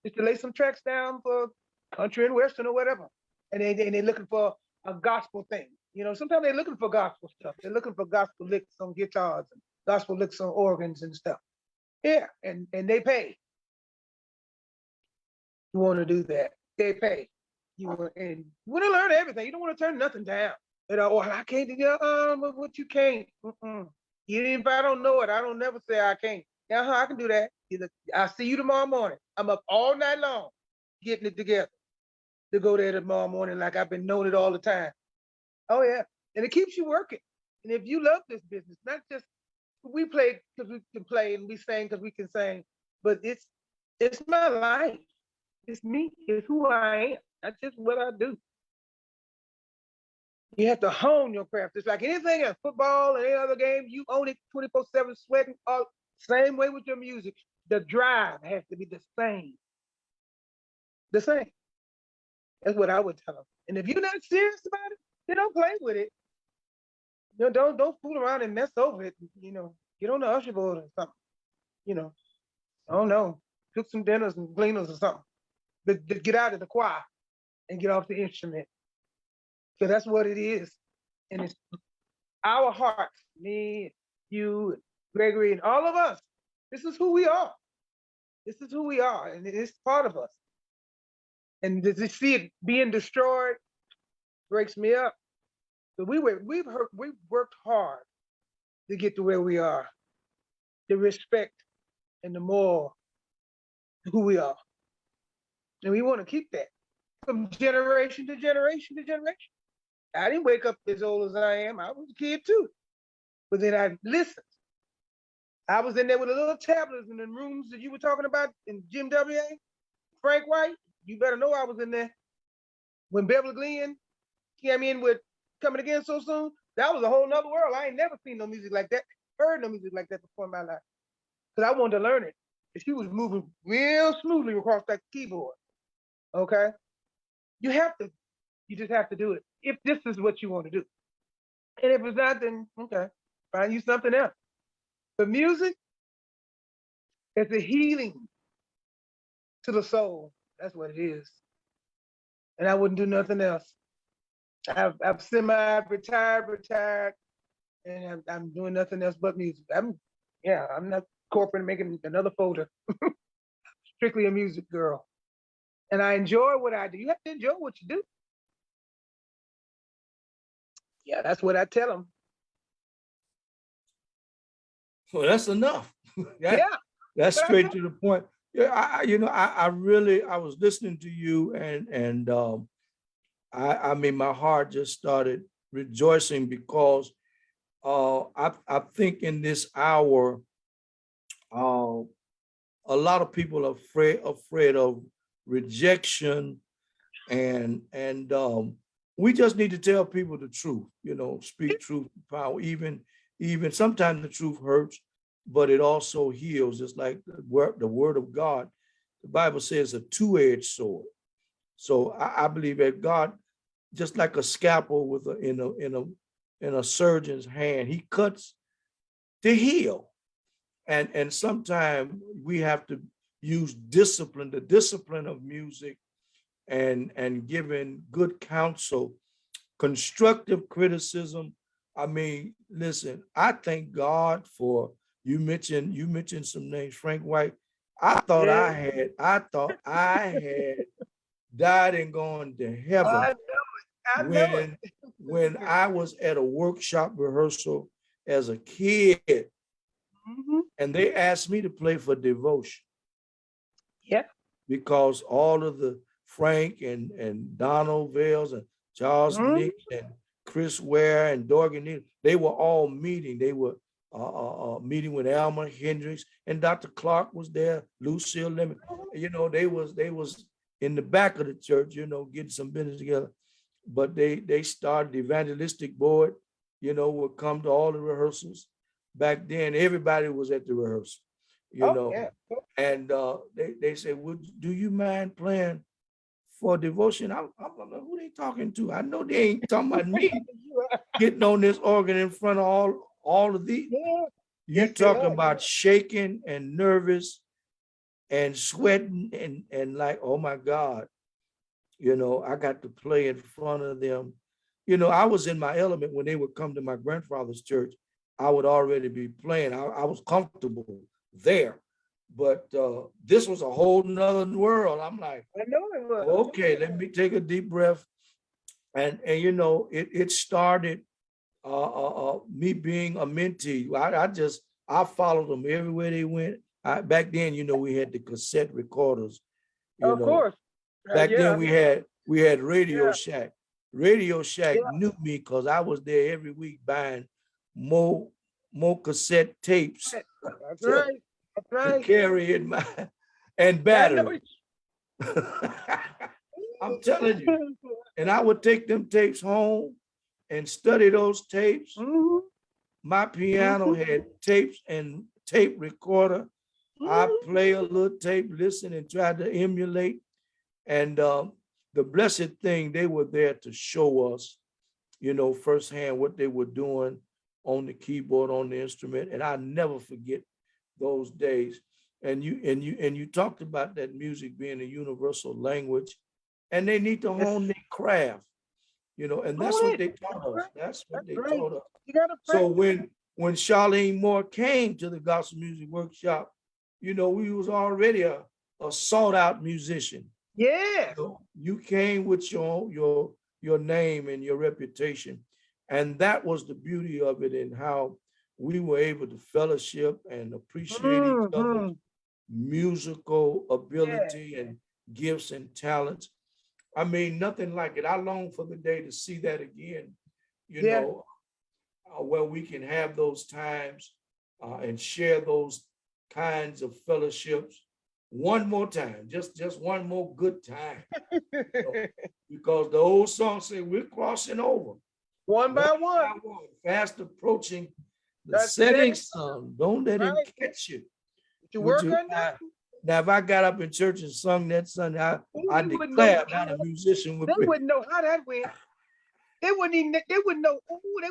just to lay some tracks down for country and western or whatever. And they're looking for a gospel thing. Sometimes they're looking for gospel stuff. They're looking for gospel licks on guitars and gospel licks on organs and stuff. Yeah, and they pay. You want to do that? They pay. And you want to learn everything. You don't want to turn nothing down. I can't do what you can't. Even if I don't know it, I don't never say I can't. I can do that. I'll see you tomorrow morning. I'm up all night long getting it together to go there tomorrow morning like I've been knowing it all the time. Oh yeah, and it keeps you working. And if you love this business, not just we play because we can play and we sing because we can sing, but it's my life. It's me. It's who I am. That's just what I do. You have to hone your craft. It's like anything else, football and any other game, you own it 24/7, sweating. All same way with your music. The drive has to be the same. The same. That's what I would tell them. And if you're not serious about it, then don't play with it. Don't fool around and mess over it. Get on the usher board or something. I don't know. Cook some dinners and cleaners or something. But get out of the choir and get off the instrument. So that's what it is. And it's our hearts, me, you, Gregory, and all of us. This is who we are. This is who we are. And it's part of us. And to see it being destroyed breaks me up. So we've worked hard to get to where we are. The respect and the moral who we are. And we want to keep that from generation to generation to generation. I didn't wake up as old as I am. I was a kid too. But then I listened. I was in there with the little tablets in the rooms that you were talking about in Jim W.A. Frank White, you better know I was in there. When Beverly Glenn came in with Coming Again So Soon, that was a whole nother world. I ain't never seen no music like that, heard no music like that before in my life. Because I wanted to learn it. And she was moving real smoothly across that keyboard. Okay? You just have to do it. If this is what you want to do. And if it's not, then okay, find you something else. But music is a healing to the soul. That's what it is. And I wouldn't do nothing else. I've retired, and I'm doing nothing else but music. I'm not corporate making another folder. Strictly a music girl. And I enjoy what I do. You have to enjoy what you do. Yeah, that's what I tell them. Well, that's enough. That's straight to the point. Yeah, I was listening to you, and I mean, my heart just started rejoicing because I think in this hour, a lot of people are afraid of rejection, and we just need to tell people the truth. Speak truth, power. Even sometimes the truth hurts, but it also heals. It's like the word of God. The Bible says a two-edged sword. So I believe that God, just like a scalpel in a surgeon's hand, he cuts to heal. And sometimes we have to use discipline, the discipline of music, and giving good counsel, constructive criticism. I mean, listen, I thank God for you mentioned some names, Frank White. I thought I had died and gone to heaven. I know it. When I was at a workshop rehearsal as a kid, and they asked me to play for devotion. Yeah. Because all of the Frank and Donald Vales and Charles Nick and Chris Ware and Dorgan, they were all meeting. They were meeting with Alma Hendricks, and Dr. Clark was there, Lucille Lemon. They was in the back of the church, getting some business together. But they started the evangelistic board, would come to all the rehearsals. Back then, everybody was at the rehearsal, and they said, do you mind playing for devotion? I'm like, who they talking to? I know they ain't talking about me getting on this organ in front of all of these. You talking about shaking and nervous and sweating and like, oh my God, I got to play in front of them I was in my element when they would come to my grandfather's church. I would already be playing. I was comfortable there. But this was a whole nother world. I'm like, I know it was. okay, let me take a deep breath. And it started me being a mentee. I followed them everywhere they went. Back then, we had the cassette recorders. Of course. Back Yeah. then we had Radio Yeah. Shack. Radio Shack Yeah. knew me because I was there every week buying more cassette tapes That's to, right. That's to right. carry in my and I know battery. it. I'm telling you. And I would take them tapes home and study those tapes. Mhm. My piano Mhm. had tapes and tape recorder. I Mhm. play a little tape, listen, and try to emulate. And the blessed thing, they were there to show us, firsthand what they were doing on the keyboard, on the instrument. And I never forget those days. And you talked about that music being a universal language, and they need to Yes. hone their craft, and that's Own what it. they taught us. That's what That's they right. taught us. You gotta So practice. when Charlene Moore came to the gospel music workshop, we was already a sought out musician. Yes. You came with your name and your reputation, and that was the beauty of it, and how we were able to fellowship and appreciate each other's Mhm. musical Yes. ability and gifts and talents. I mean, nothing like it. I long for the day to see that again, you Yeah. know, where we can have those times and share those kinds of fellowships one more time, just one more good time, because the old song said we're crossing over One one by by one. one, fast approaching the That's setting it. sun. Don't let him Right. catch you. You Would work you? on that. Now, if I got up in church and sung that Sunday, Ooh, I you wouldn't know declare I'm how not a musician they with me. wouldn't know how that went. They wouldn't even they wouldn't know. They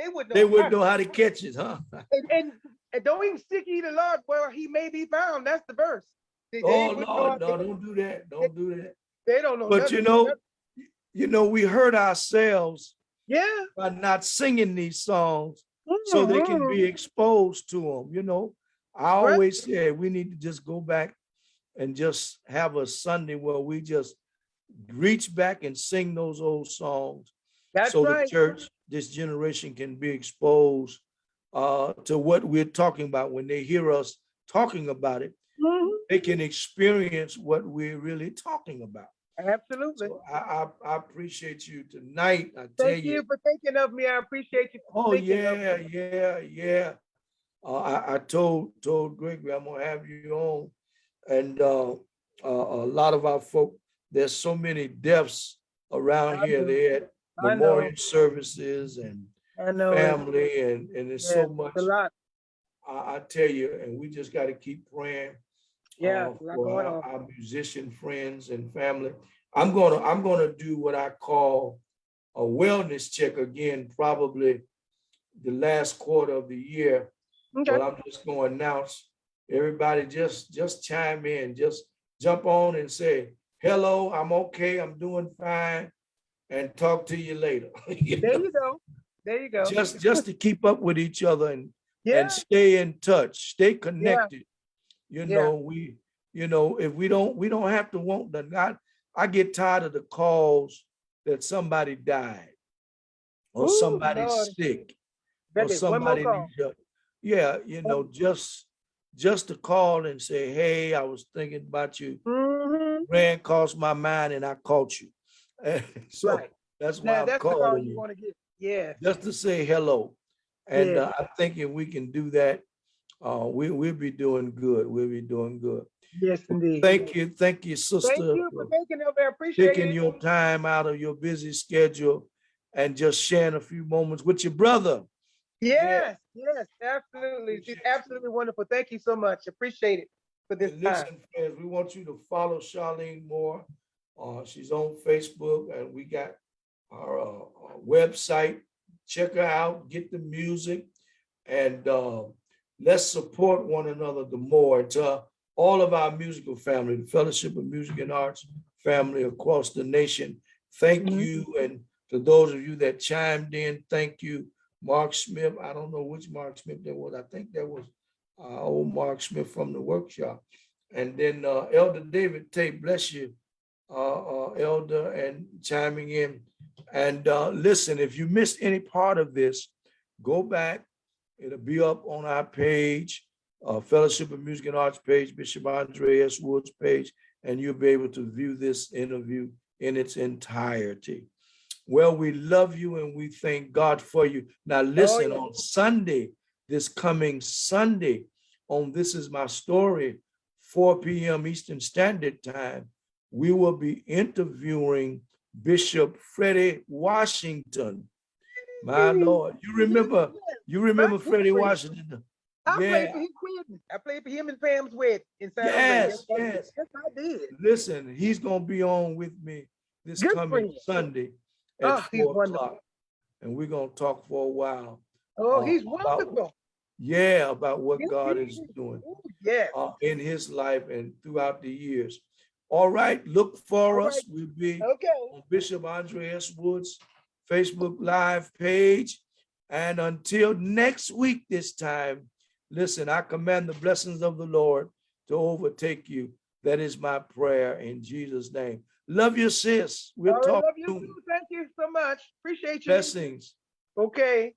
wouldn't They know wouldn't how. know how to catch it, huh? And don't even seek ye the Lord where he may be found. That's the verse. They Oh wouldn't know how Lord, no, don't do that. they, Don't do that. they don't know But nothing. we hurt ourselves Yeah. by not singing these songs so they can Mhm. be exposed to them. I Right. always said we need to just go back and just have a Sunday where we just reach back and sing those old songs That's so the right. church, this generation, can be exposed to what we're talking about. When they hear us talking about it, Mhm. they can experience what we're really talking about. Absolutely. So I appreciate you tonight. I tell Thank you. you for thinking of me. I appreciate you Oh thinking of yeah, me. yeah. I told Gregory I'm gonna have you on, and a lot of our folk. There's so many deaths around I here. know. They had I know. memorial services and I know it. family, and there's Yeah. so It's a much. lot. I tell you, and we just got to keep praying Yeah. It's a lot for going on. our musician friends and family. I'm gonna do what I call a wellness check again, probably the last quarter of the year. Okay. But I'm just going to announce, everybody just chime in, just jump on and say, hello, I'm okay, I'm doing fine, and talk to you later. There you go. There you go. Just to keep up with each other and Yeah. stay in touch, stay Yeah. connected. Yeah. If we don't have to want that. I get tired of the calls that somebody died or Ooh, somebody's Lord. sick or Better get one more somebody call. needs help. Yeah, just to call and say, hey, I was thinking about you. Mm-hmm. Ran across my mind and I caught you. So Right. that's why Now I'm that's the call calling you you, want to get. Yes. just to say hello. And Yeah. I think if we can do that, we'll be doing good. We'll be doing good. Yes, indeed. Thank you, Thank sister, you for for thinking of it. I appreciate taking it. your time out of your busy schedule and just sharing a few moments with your brother. Yeah, Yes. Yes. I Absolutely. She's appreciate you. absolutely wonderful. Thank you so much. Appreciate it for this And time. listen, friends, we want you to follow Charlene Moore. She's on Facebook, and we got our website. Check her out, get the music, and let's support one another the more. To all of our musical family, the Fellowship of Music and Arts family across the nation, thank Mhm. you, and To those of you that chimed in, thank you. Mark Smith, I don't know which Mark Smith that was. I think that was old Mark Smith from the workshop. And then Elder David Tate, bless you, Elder, and chiming in. And listen, if you missed any part of this, go back. It'll be up on our page, Fellowship of Music and Arts page, Bishop Andre S. Woods page, and you'll be able to view this interview in its entirety. Well, we love you and we thank God for you. Now listen, on Sunday, this coming Sunday, on This Is My Story, 4 p.m. Eastern Standard Time, we will be interviewing Bishop Freddie Washington. My Lord, you remember Freddie Washington? I played for his wedding. I played for him and Pam's wedding in San Jose. Yes. Yes, I did. Listen, he's gonna be on with me this coming Sunday at 4 o'clock, and we're gonna talk for a while. Oh, he's wonderful. About what God is doing in his life and throughout the years. All right, look for us. We'll be on Bishop Andre S. Woods' Facebook Live page. And until next week this time, listen, I command the blessings of the Lord to overtake you. That is my prayer in Jesus' name. Love you, sis. We'll talk love you soon. too. Thank you so much. Appreciate you. Blessings. Okay.